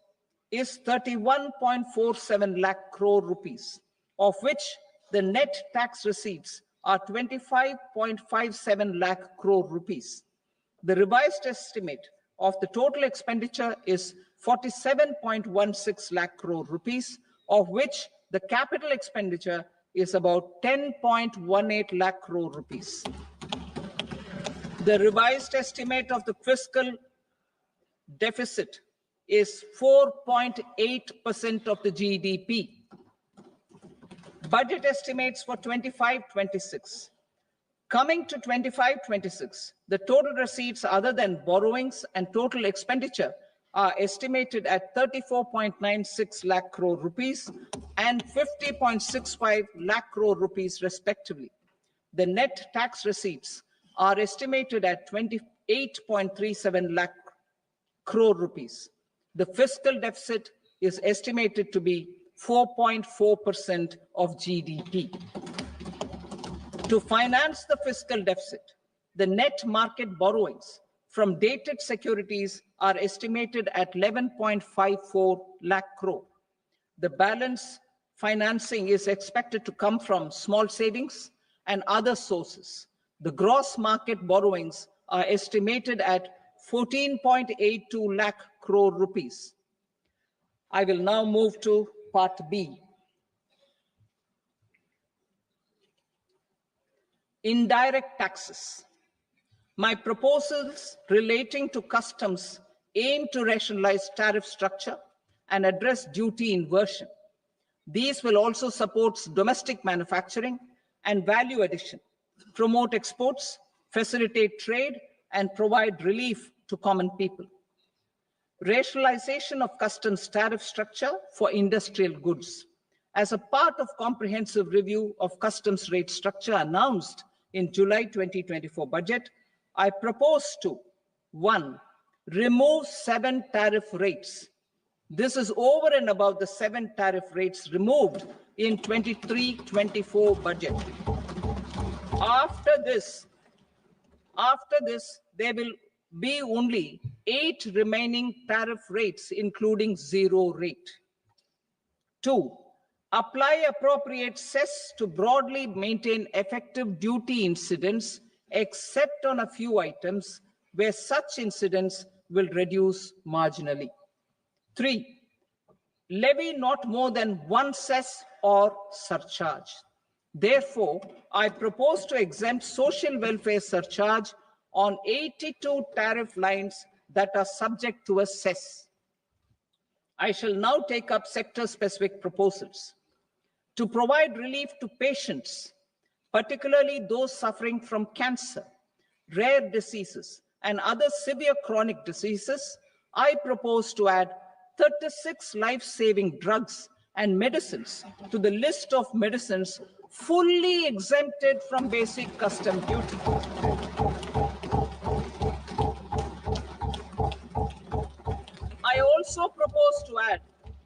is 31.47 lakh crore rupees, of which the net tax receipts are 25.57 lakh crore rupees. The revised estimate of the total expenditure is 47.16 lakh crore rupees, of which the capital expenditure is about 10.18 lakh crore rupees. The revised estimate of the fiscal deficit is 4.8% of the GDP. Budget estimates for 25-26. Coming to 25-26, the total receipts other than borrowings and total expenditure are estimated at 34.96 lakh crore rupees and 50.65 lakh crore rupees respectively. The net tax receipts are estimated at 28.37 lakh crore rupees. The fiscal deficit is estimated to be 4.4% of GDP. To finance the fiscal deficit, the net market borrowings from dated securities are estimated at 11.54 lakh crore. The balance financing is expected to come from small savings and other sources. The gross market borrowings are estimated at 14.82 lakh crore rupees. I will now move to Part B. Indirect taxes. My proposals relating to customs aim to rationalize tariff structure and address duty inversion. These will also support domestic manufacturing and value addition, promote exports, facilitate trade, and provide relief to common people. Rationalization of customs tariff structure for industrial goods. As a part of comprehensive review of customs rate structure announced in July 2024 budget, I propose to 1. Remove 7 tariff rates. This is over and above the 7 tariff rates removed in 23-24 budget. After this, there will be only 8 remaining tariff rates, including 0 rate. 2. Apply appropriate cess to broadly maintain effective duty incidence, except on a few items where such incidence will reduce marginally. 3. Levy not more than 1 cess or surcharge. Therefore, I propose to exempt social welfare surcharge on 82 tariff lines that are subject to a cess. I shall now take up sector-specific proposals. To provide relief to patients, particularly those suffering from cancer, rare diseases, and other severe chronic diseases, I propose to add 36 life-saving drugs and medicines to the list of medicines fully exempted from basic custom duty. I also propose to add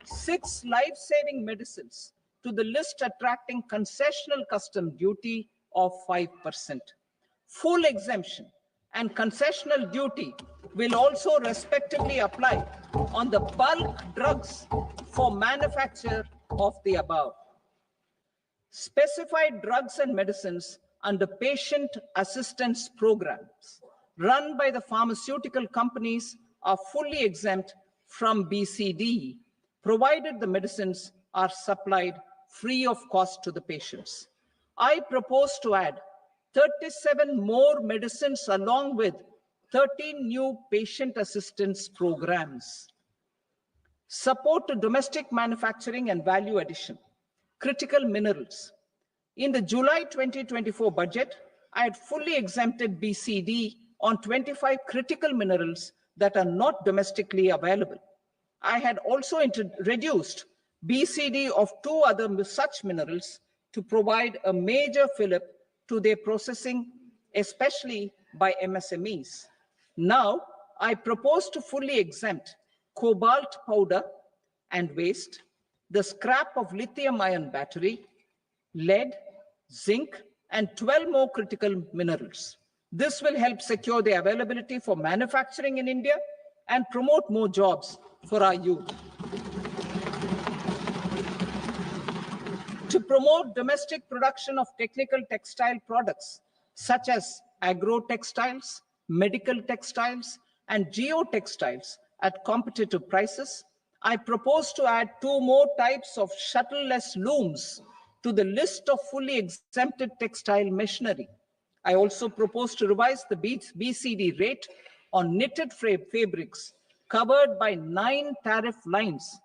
6 life-saving medicines to the list attracting concessional custom duty of 5%. Full exemption and concessional duty will also respectively apply on the bulk drugs for manufacture of the above. Specified drugs and medicines under patient assistance programs run by the pharmaceutical companies are fully exempt from BCD, provided the medicines are supplied free of cost to the patients. I propose to add 37 more medicines along with 13 new patient assistance programs. Support to domestic manufacturing and value addition. Critical minerals. In the July 2024 budget, I had fully exempted BCD on 25 critical minerals that are not domestically available. I had also reduced BCD of 2 other such minerals to provide a major fillip to their processing, especially by MSMEs. Now, I propose to fully exempt cobalt powder and waste, the scrap of lithium-ion battery, lead, zinc, and 12 more critical minerals. This will help secure the availability for manufacturing in India and promote more jobs for our youth. To promote domestic production of technical textile products such as agro-textiles, medical textiles, and geotextiles at competitive prices, I propose to add 2 more types of shuttle-less looms to the list of fully exempted textile machinery. I also propose to revise the BCD rate on knitted fabrics covered by 9 tariff lines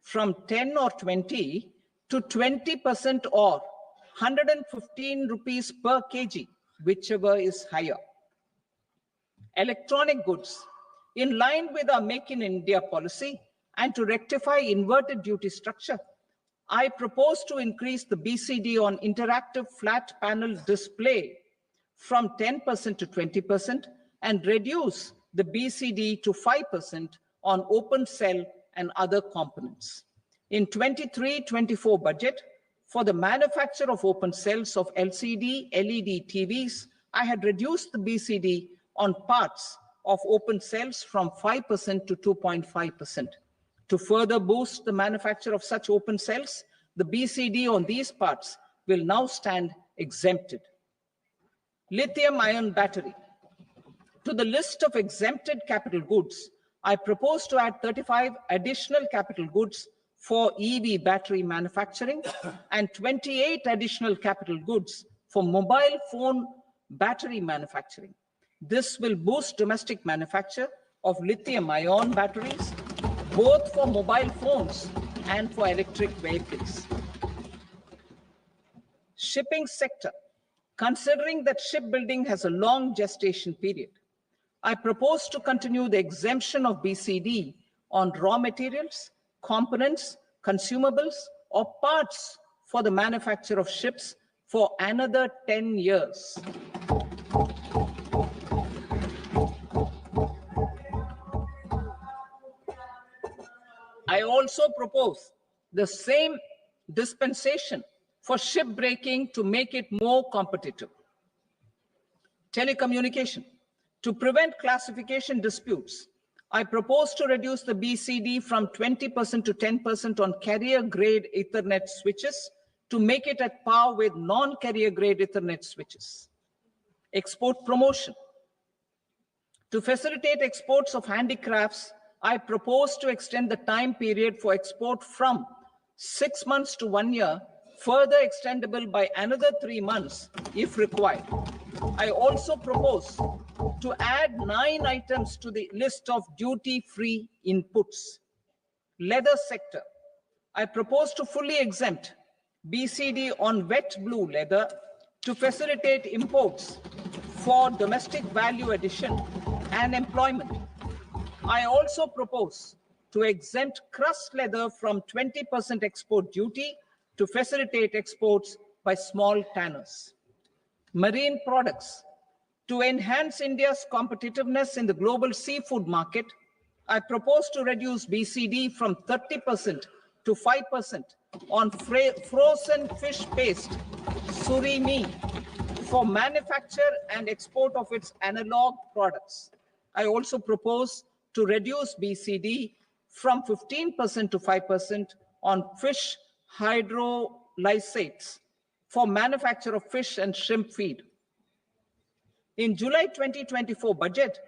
from 10 or 20 to 20% or 115 rupees per kg, whichever is higher. Electronic goods. In line with our Make in India policy and to rectify inverted duty structure, I propose to increase the BCD on interactive flat panel display from 10% to 20% and reduce the BCD to 5% on open cell and other components. In 23-24 budget, for the manufacture of open cells of LCD, LED TVs, I had reduced the BCD on parts of open cells from 5% to 2.5%. To further boost the manufacture of such open cells, the BCD on these parts will now stand exempted. Lithium-ion battery. To the list of exempted capital goods, I propose to add 35 additional capital goods for EV battery manufacturing and 28 additional capital goods for mobile phone battery manufacturing. This will boost domestic manufacture of lithium-ion batteries, both for mobile phones and for electric vehicles. Shipping sector. Considering that shipbuilding has a long gestation period, I propose to continue the exemption of BCD on raw materials, components, consumables, or parts for the manufacture of ships for another 10 years. I also propose the same dispensation for shipbreaking to make it more competitive. Telecommunication. To prevent classification disputes, I propose to reduce the BCD from 20% to 10% on carrier-grade Ethernet switches to make it at par with non-carrier-grade Ethernet switches. Export promotion. To facilitate exports of handicrafts, I propose to extend the time period for export from 6 months to 1 year, further extendable by another 3 months if required. I also propose to add 9 items to the list of duty-free inputs. Leather sector. I propose to fully exempt BCD on wet blue leather to facilitate imports for domestic value addition and employment. I also propose to exempt crust leather from 20% export duty to facilitate exports by small tanners. Marine products. To enhance India's competitiveness in the global seafood market, I propose to reduce BCD from 30% to 5% on frozen fish paste, surimi, for manufacture and export of its analog products. I also propose to reduce BCD from 15% to 5% on fish hydrolysates for manufacture of fish and shrimp feed. In July 2024 budget,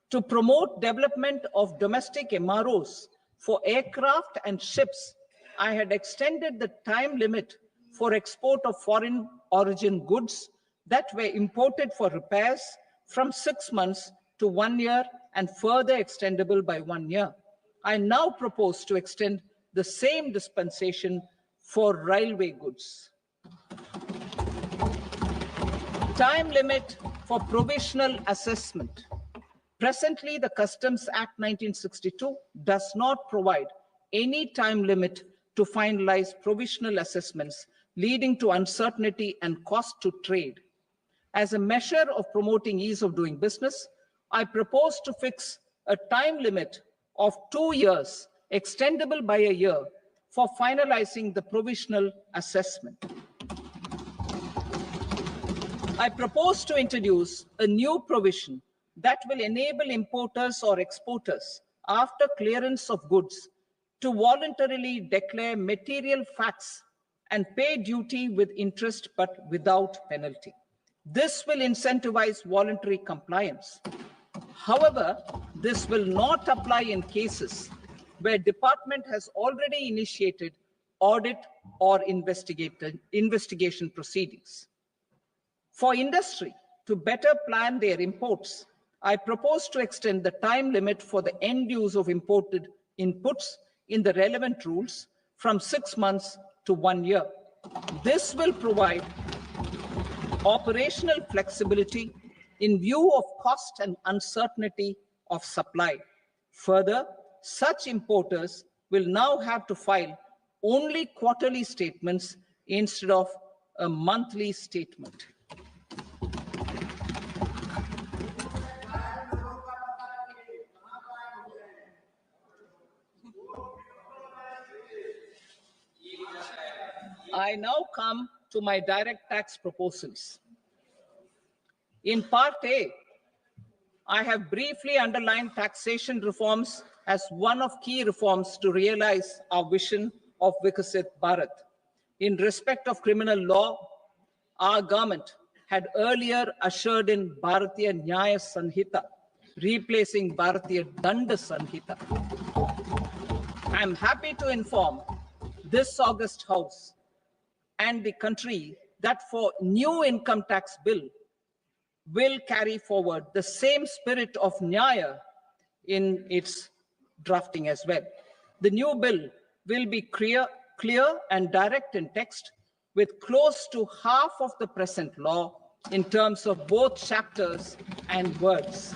to promote development of domestic MROs for aircraft and ships, I had extended the time limit for export of foreign origin goods that were imported for repairs from 6 months to 1 year and further extendable by 1 year. I now propose to extend the same dispensation for railway goods. Time limit for provisional assessment. Presently, the Customs Act 1962 does not provide any time limit to finalize provisional assessments, leading to uncertainty and cost to trade. As a measure of promoting ease of doing business, I propose to fix a time limit of 2 years, extendable by a year, for finalizing the provisional assessment. I propose to introduce a new provision that will enable importers or exporters, after clearance of goods, to voluntarily declare material facts and pay duty with interest but without penalty. This will incentivize voluntary compliance. However, this will not apply in cases where department has already initiated audit or investigation proceedings. For industry to better plan their imports, I propose to extend the time limit for the end use of imported inputs in the relevant rules from 6 months to 1 year. This will provide operational flexibility in view of cost and uncertainty of supply. Further, such importers will now have to file only quarterly statements instead of a monthly statement. I now come to my direct tax proposals. In Part A, I have briefly underlined taxation reforms as one of key reforms to realize our vision of Vikasit Bharat. In respect of criminal law, our government had earlier ushered in Bharatiya Nyaya Sanhita, replacing Bharatiya Danda Sanhita. I am happy to inform this august House and the country that for new income tax bill will carry forward the same spirit of Nyaya in its drafting as well. The new bill will be clear and direct in text, with close to half of the present law in terms of both chapters and words.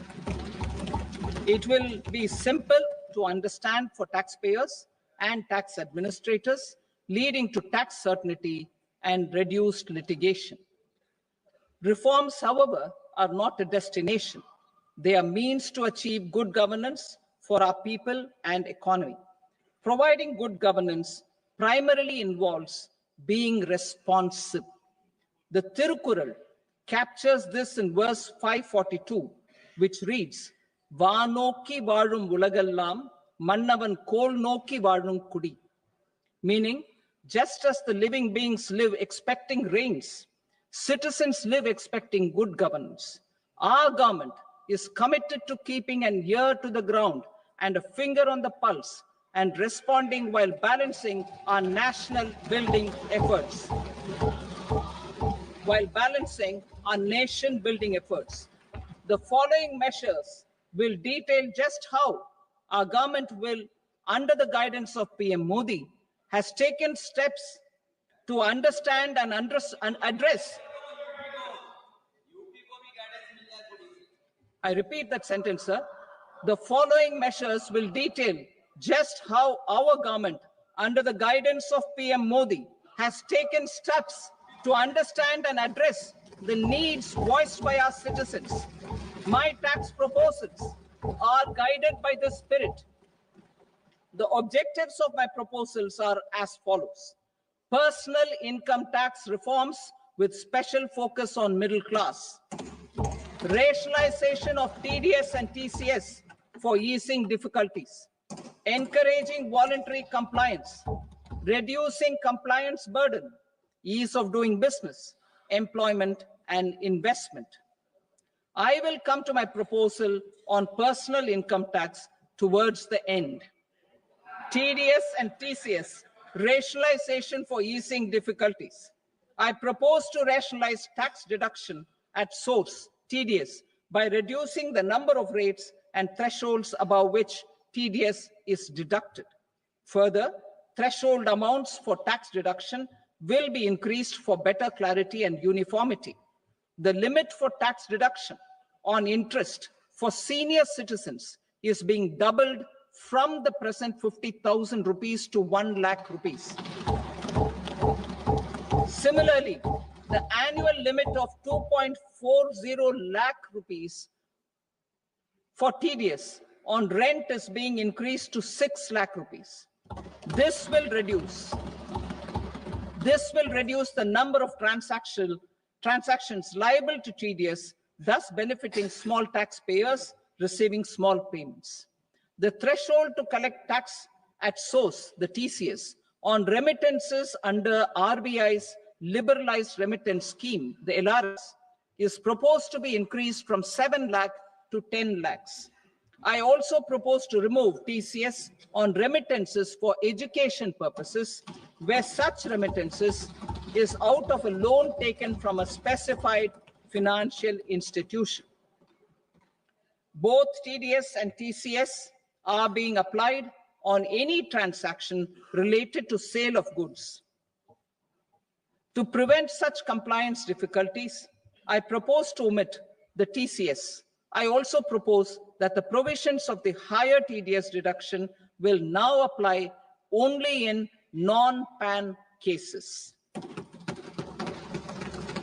It will be simple to understand for taxpayers and tax administrators, leading to tax certainty and reduced litigation. Reforms, however, are not a destination. They are means to achieve good governance for our people and economy. Providing good governance primarily involves being responsive. The Tirukural captures this in verse 542, which reads, "Vaanokki vaazhum ulagallam, mannavan kol nokki vaazhum kudi," meaning, just as the living beings live expecting rains, citizens live expecting good governance. Our government is committed to keeping an ear to the ground and a finger on the pulse and responding while balancing our national building efforts. While balancing our nation building efforts. the following measures will detail just how our government will, under the guidance of PM Modi, has taken steps to understand and address. I repeat that sentence, sir. The following measures will detail just how our government, under the guidance of PM Modi, has taken steps to understand and address the needs voiced by our citizens. My tax proposals are guided by this spirit. The objectives of my proposals are as follows. Personal income tax reforms with special focus on middle class. Rationalization of TDS and TCS for easing difficulties. Encouraging voluntary compliance. Reducing compliance burden. Ease of doing business, employment and investment. I will come to my proposal on personal income tax towards the end. TDS and TCS, rationalization for easing difficulties. I propose to rationalize tax deduction at source, TDS, by reducing the number of rates and thresholds above which TDS is deducted. Further, threshold amounts for tax deduction will be increased for better clarity and uniformity. The limit for tax deduction on interest for senior citizens is being doubled from the present 50,000 rupees to 1 lakh rupees. Similarly, the annual limit of 2.40 lakh rupees for TDS on rent is being increased to 6 lakh rupees. This will reduce the number of transactions liable to TDS, thus benefiting small taxpayers receiving small payments. The threshold to collect tax at source, the TCS, on remittances under RBI's liberalized remittance scheme, the LRS, is proposed to be increased from 7 lakh to 10 lakhs. I also propose to remove TCS on remittances for education purposes, where such remittances is out of a loan taken from a specified financial institution. Both TDS and TCS are being applied on any transaction related to sale of goods. To prevent such compliance difficulties, I propose to omit the TCS. I also propose that the provisions of the higher TDS deduction will now apply only in non-PAN cases.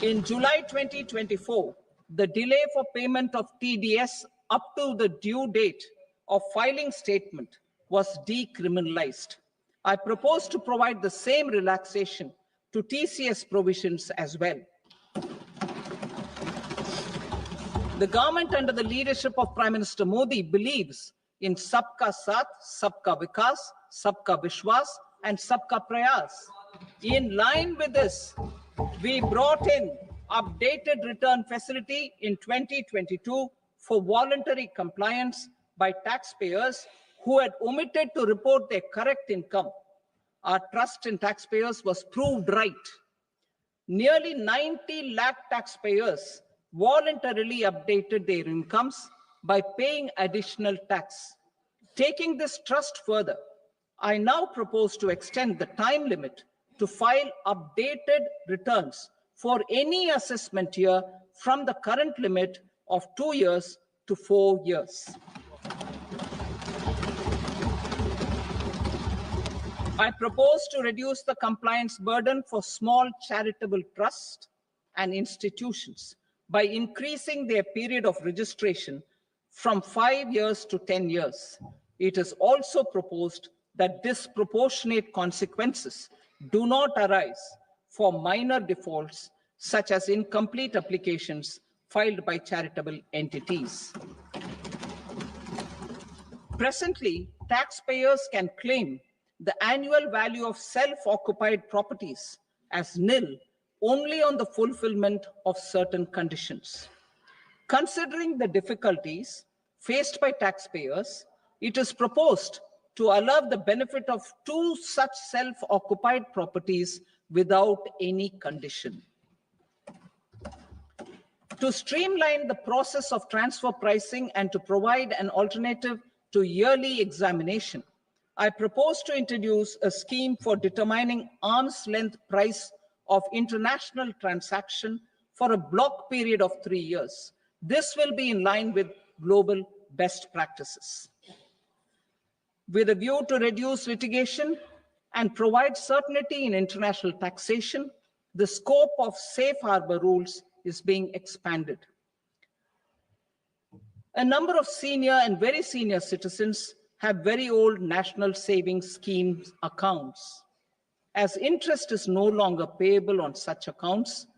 In July 2024, the delay for payment of TDS up to the due date of filing statement was decriminalized. I propose to provide the same relaxation to TCS provisions as well. The government under the leadership of Prime Minister Modi believes in Sabka Saath, Sabka Vikas, Sabka Vishwas, and Sabka Prayas. In line with this, we brought in updated return facility in 2022 for voluntary compliance by taxpayers who had omitted to report their correct income. Our trust in taxpayers was proved right. Nearly 90 lakh taxpayers voluntarily updated their incomes by paying additional tax. Taking this trust further, I now propose to extend the time limit to file updated returns for any assessment year from the current limit of 2 years to 4 years. I propose to reduce the compliance burden for small charitable trusts and institutions by increasing their period of registration from 5 years to 10 years. It is also proposed that disproportionate consequences do not arise for minor defaults, such as incomplete applications filed by charitable entities. Presently, taxpayers can claim the annual value of self-occupied properties as nil only on the fulfillment of certain conditions. Considering the difficulties faced by taxpayers, it is proposed to allow the benefit of 2 such self-occupied properties without any condition. To streamline the process of transfer pricing and to provide an alternative to yearly examination, I propose to introduce a scheme for determining arm's length price of international transaction for a block period of 3 years. This will be in line with global best practices. With a view to reduce litigation and provide certainty in international taxation, the scope of safe harbor rules is being expanded. A number of senior and very senior citizens have very old national savings schemes accounts. As interest is no longer payable on such accounts,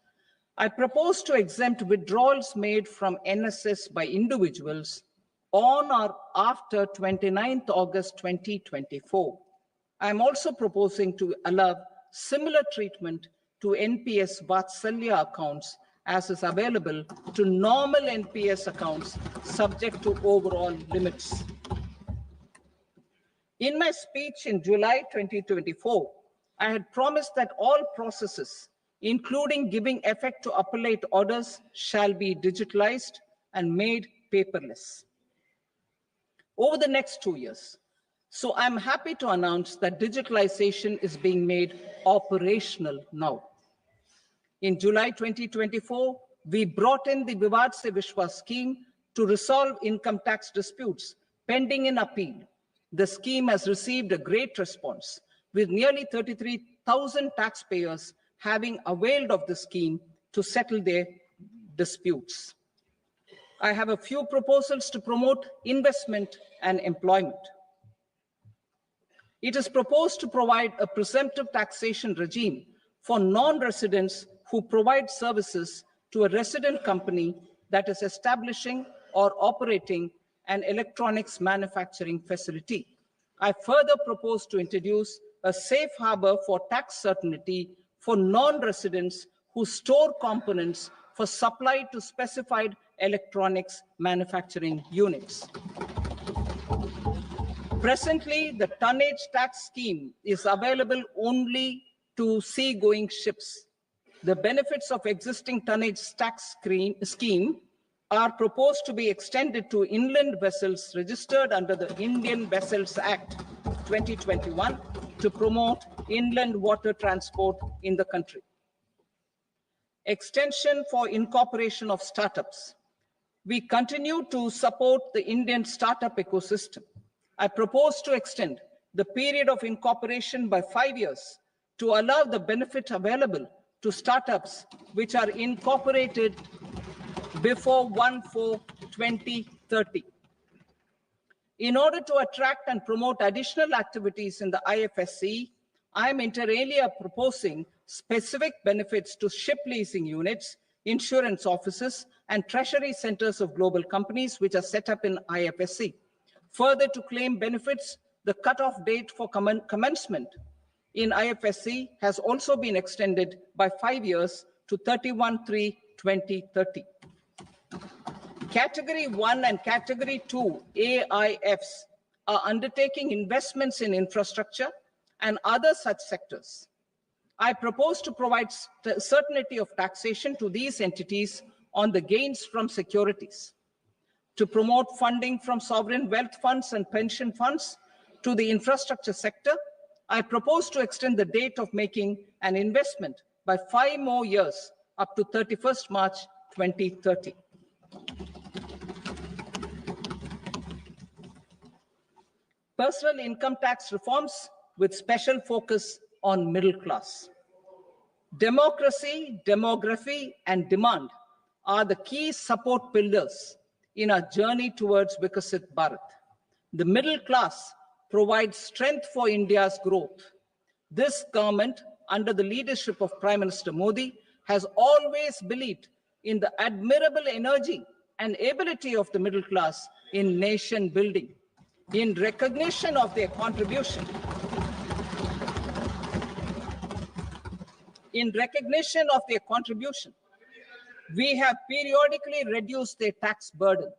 I propose to exempt withdrawals made from NSS by individuals on or after 29th August 2024. I am also proposing to allow similar treatment to NPS Vatsalya accounts as is available to normal NPS accounts subject to overall limits. In my speech in July 2024, I had promised that all processes, including giving effect to appellate orders, shall be digitalized and made paperless over the next 2 years. So I'm happy to announce that digitalization is being made operational now. In July 2024, we brought in the Vivad Se Vishwas scheme to resolve income tax disputes pending in appeal. The scheme has received a great response, with nearly 33,000 taxpayers having availed of the scheme to settle their disputes. I have a few proposals to promote investment and employment. It is proposed to provide a presumptive taxation regime for non-residents who provide services to a resident company that is establishing or operating an electronics manufacturing facility. I further propose to introduce a safe harbor for tax certainty for non-residents who store components for supply to specified electronics manufacturing units. Presently, the tonnage tax scheme is available only to seagoing ships. The benefits of existing tonnage tax scheme are proposed to be extended to inland vessels registered under the Indian Vessels Act 2021 to promote inland water transport in the country. Extension for incorporation of startups. We continue to support the Indian startup ecosystem. I propose to extend the period of incorporation by 5 years to allow the benefit available to startups which are incorporated before 1/4/2030. In order to attract and promote additional activities in the IFSC, I am inter alia proposing specific benefits to ship leasing units, insurance offices, and treasury centers of global companies which are set up in IFSC. Further, to claim benefits, the cutoff date for commencement in IFSC has also been extended by 5 years to 31/3/2030. Category 1 and Category 2 AIFs are undertaking investments in infrastructure and other such sectors. I propose to provide certainty of taxation to these entities on the gains from securities, to promote funding from sovereign wealth funds and pension funds to the infrastructure sector. I propose to extend the date of making an investment by 5 more years up to 31st March 2030. Personal income tax reforms with special focus on middle class. Democracy, demography, and demand are the key support pillars in our journey towards Vikasit Bharat. The middle class provides strength for India's growth. This government, under the leadership of Prime Minister Modi, has always believed in the admirable energy and ability of the middle class in nation building. In recognition of their contribution, we have periodically reduced their tax burden.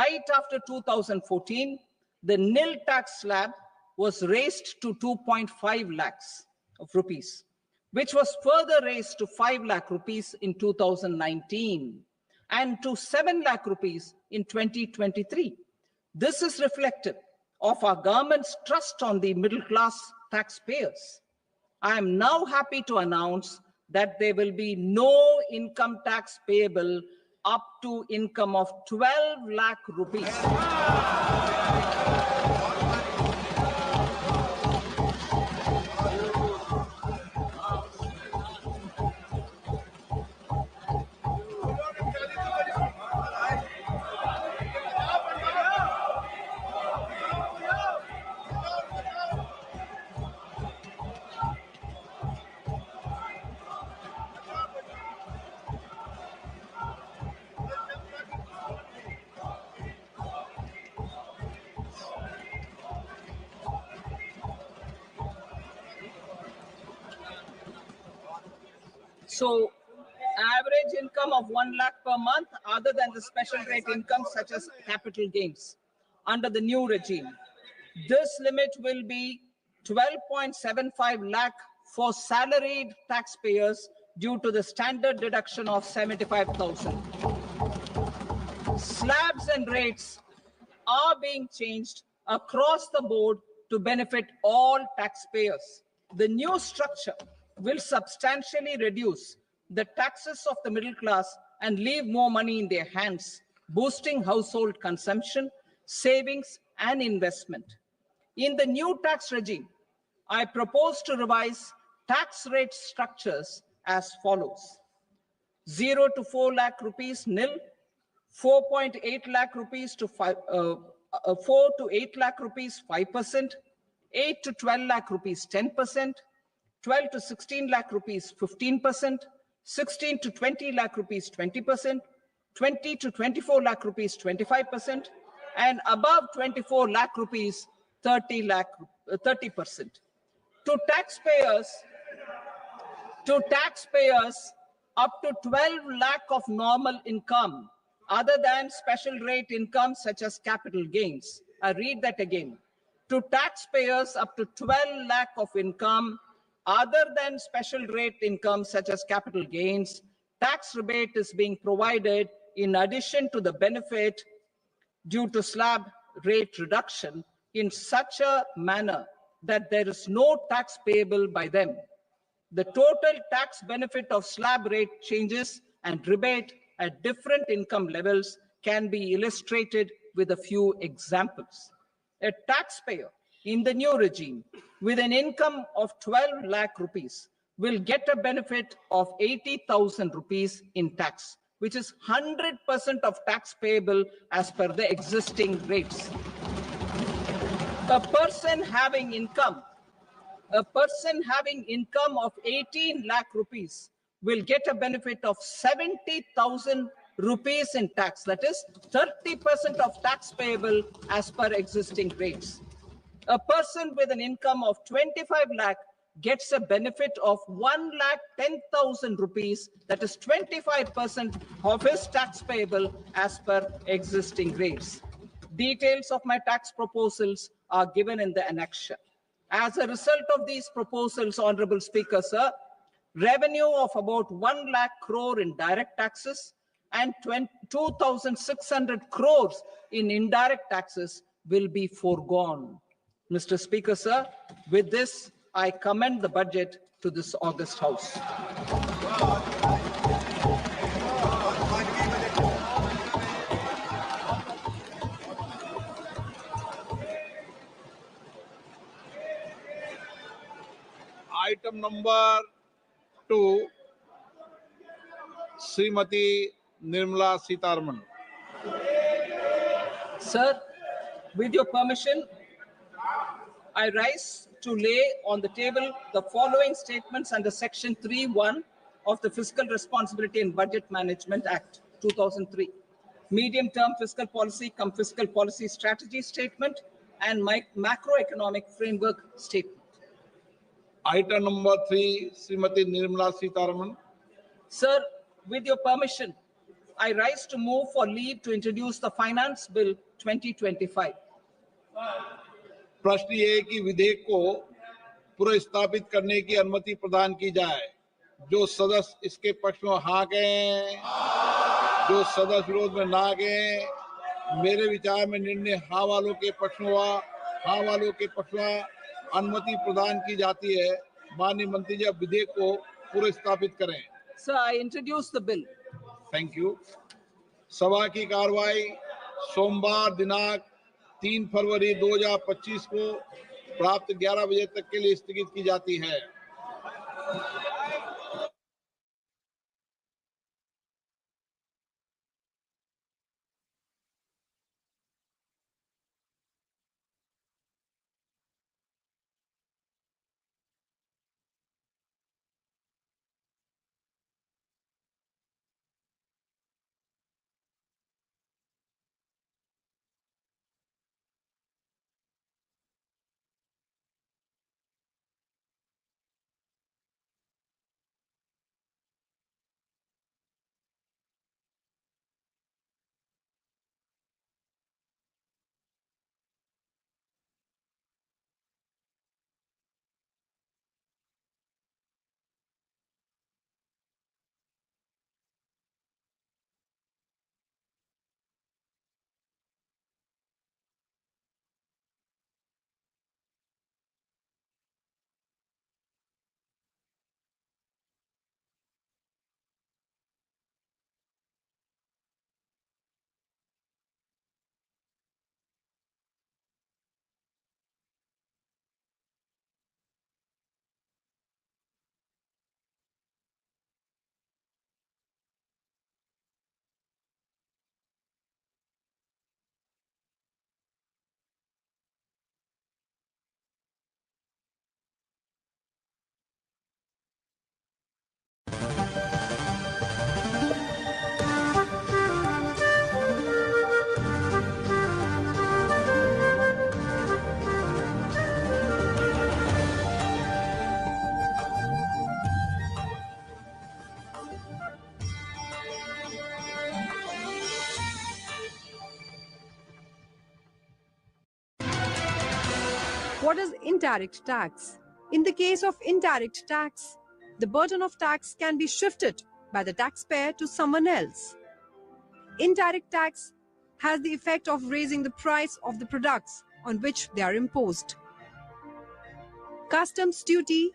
Right after 2014, the nil tax slab was raised to 2.5 lakhs of rupees, which was further raised to 5 lakh rupees in 2019. and to 7 lakh rupees in 2023. This is reflective of our government's trust on the middle class taxpayers. I am now happy to announce that there will be no income tax payable up to income of 12 lakh rupees. So, average income of 1 lakh per month, other than the special rate income such as capital gains, under the new regime. This limit will be 12.75 lakh for salaried taxpayers due to the standard deduction of 75,000. Slabs and rates are being changed across the board to benefit all taxpayers. The new structure will substantially reduce the taxes of the middle class and leave more money in their hands, boosting household consumption, savings, and investment. In the new tax regime, I propose to revise tax rate structures as follows: 0 to 4 lakh rupees nil, 4.8 lakh rupees to 4 to 8 lakh rupees 5%, 8 to 12 lakh rupees 10%, 12 to 16 lakh rupees 15%, 16 to 20 lakh rupees 20%, 20 to 24 lakh rupees 25%, and above 24 lakh rupees 30%. To taxpayers up to 12 lakh of normal income, other than special rate income such as capital gains. I read that again. To taxpayers up to 12 lakh of income, other than special rate income such as capital gains, tax rebate is being provided in addition to the benefit due to slab rate reduction in such a manner that there is no tax payable by them. The total tax benefit of slab rate changes and rebate at different income levels can be illustrated with a few examples. A taxpayer in the new regime with an income of 12 lakh rupees will get a benefit of 80,000 rupees in tax, which is 100% of tax payable as per the existing rates. A person having income of 18 lakh rupees will get a benefit of 70,000 rupees in tax. That is 30% of tax payable as per existing rates. A person with an income of 25 lakh gets a benefit of 1,10,000 rupees. That is 25% of his tax payable as per existing rates. Details of my tax proposals are given in the annexure. As a result of these proposals, Honorable Speaker, sir, revenue of about 1 lakh crore in direct taxes and 2,600 crores in indirect taxes will be foregone. Mr. Speaker, sir, with this, I commend the budget to this august House. Item number 2, Srimati Nirmala Sitharaman. Sir, with your permission, I rise to lay on the table the following statements under Section 3(1) of the Fiscal Responsibility and Budget Management Act 2003, medium-term fiscal policy cum fiscal policy strategy statement and macroeconomic framework statement. Item number 3, Srimati Nirmala Sitharaman. Sir, with your permission, I rise to move for leave to introduce the Finance Bill 2025. प्रश्न ये है कि विधेयक को पुनर्स्थापित करने की अनुमति प्रदान की जाए। जो सदस्य इसके पक्ष में हाँ कहें, जो सदस्य विरोध में ना गए, मेरे विचार में निर्णय हाँ वालों के पक्ष में हुआ। हाँ वालों के पक्ष में अनुमति प्रदान की जाती है। माननीय मंत्री जी, अब विधेयक को पुरस्तापित करें। Sir, I introduce the bill. Thank you. सभा की कार्रवाई सोमवार दिनांक 3 फरवरी 2025 को प्राप्त 11 बजे तक के लिए स्थगित की जाती है। What is indirect tax? In the case of indirect tax, the burden of tax can be shifted by the taxpayer to someone else. Indirect tax has the effect of raising the price of the products on which they are imposed. Customs duty,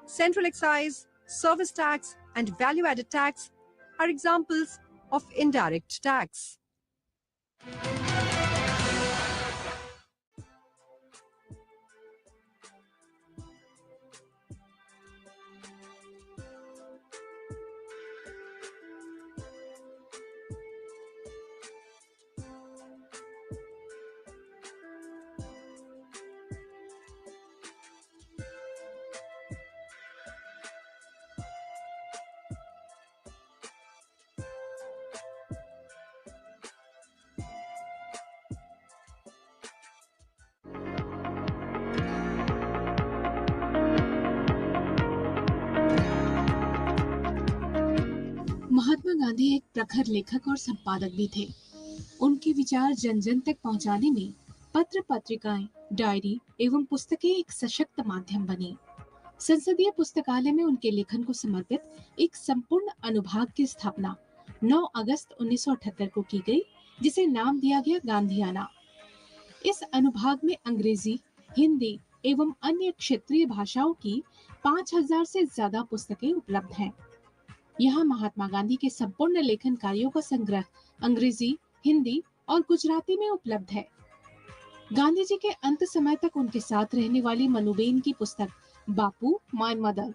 central excise, service tax, and value-added tax are examples of indirect tax. Mahatma Gandhi एक प्रखर लेखक और संपादक भी थे। उनके विचार जन जन तक पहुंचाने में पत्र पत्रिकाएं, डायरी एवं पुस्तकें एक सशक्त माध्यम बनी। संसदीय पुस्तकालय में उनके लेखन को समर्पित एक संपूर्ण अनुभाग की स्थापना 9 अगस्त 1978 को की गई, जिसे नाम दिया गया गांधीयाना। इस अनुभाग में अंग्रेजी, हिंदी एवं अन्य क्षेत्रीय भाषाओं की 5000 से ज्यादा पुस्तकें उपलब्ध हैं। यहाँ महात्मा गांधी के संपूर्ण लेखन कार्यों का संग्रह अंग्रेजी, हिंदी और गुजराती में उपलब्ध है। गांधी जी के अंत समय तक उनके साथ रहने वाली मनुबेन की पुस्तक बापू माय मदर,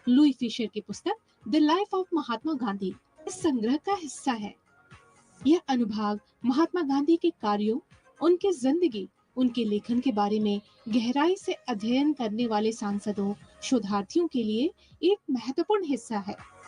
लुई फिशर की पुस्तक the life of Mahatma Gandhi इस संग्रह का हिस्सा है। यह अनुभाग महात्मा गांधी के कार्यों, उनकी जिंदगी, उनके लेखन के बारे में गहराई से अध्ययन करने वाले सांसदों, शोधार्थियों के लिए एक महत्वपूर्ण हिस्सा है।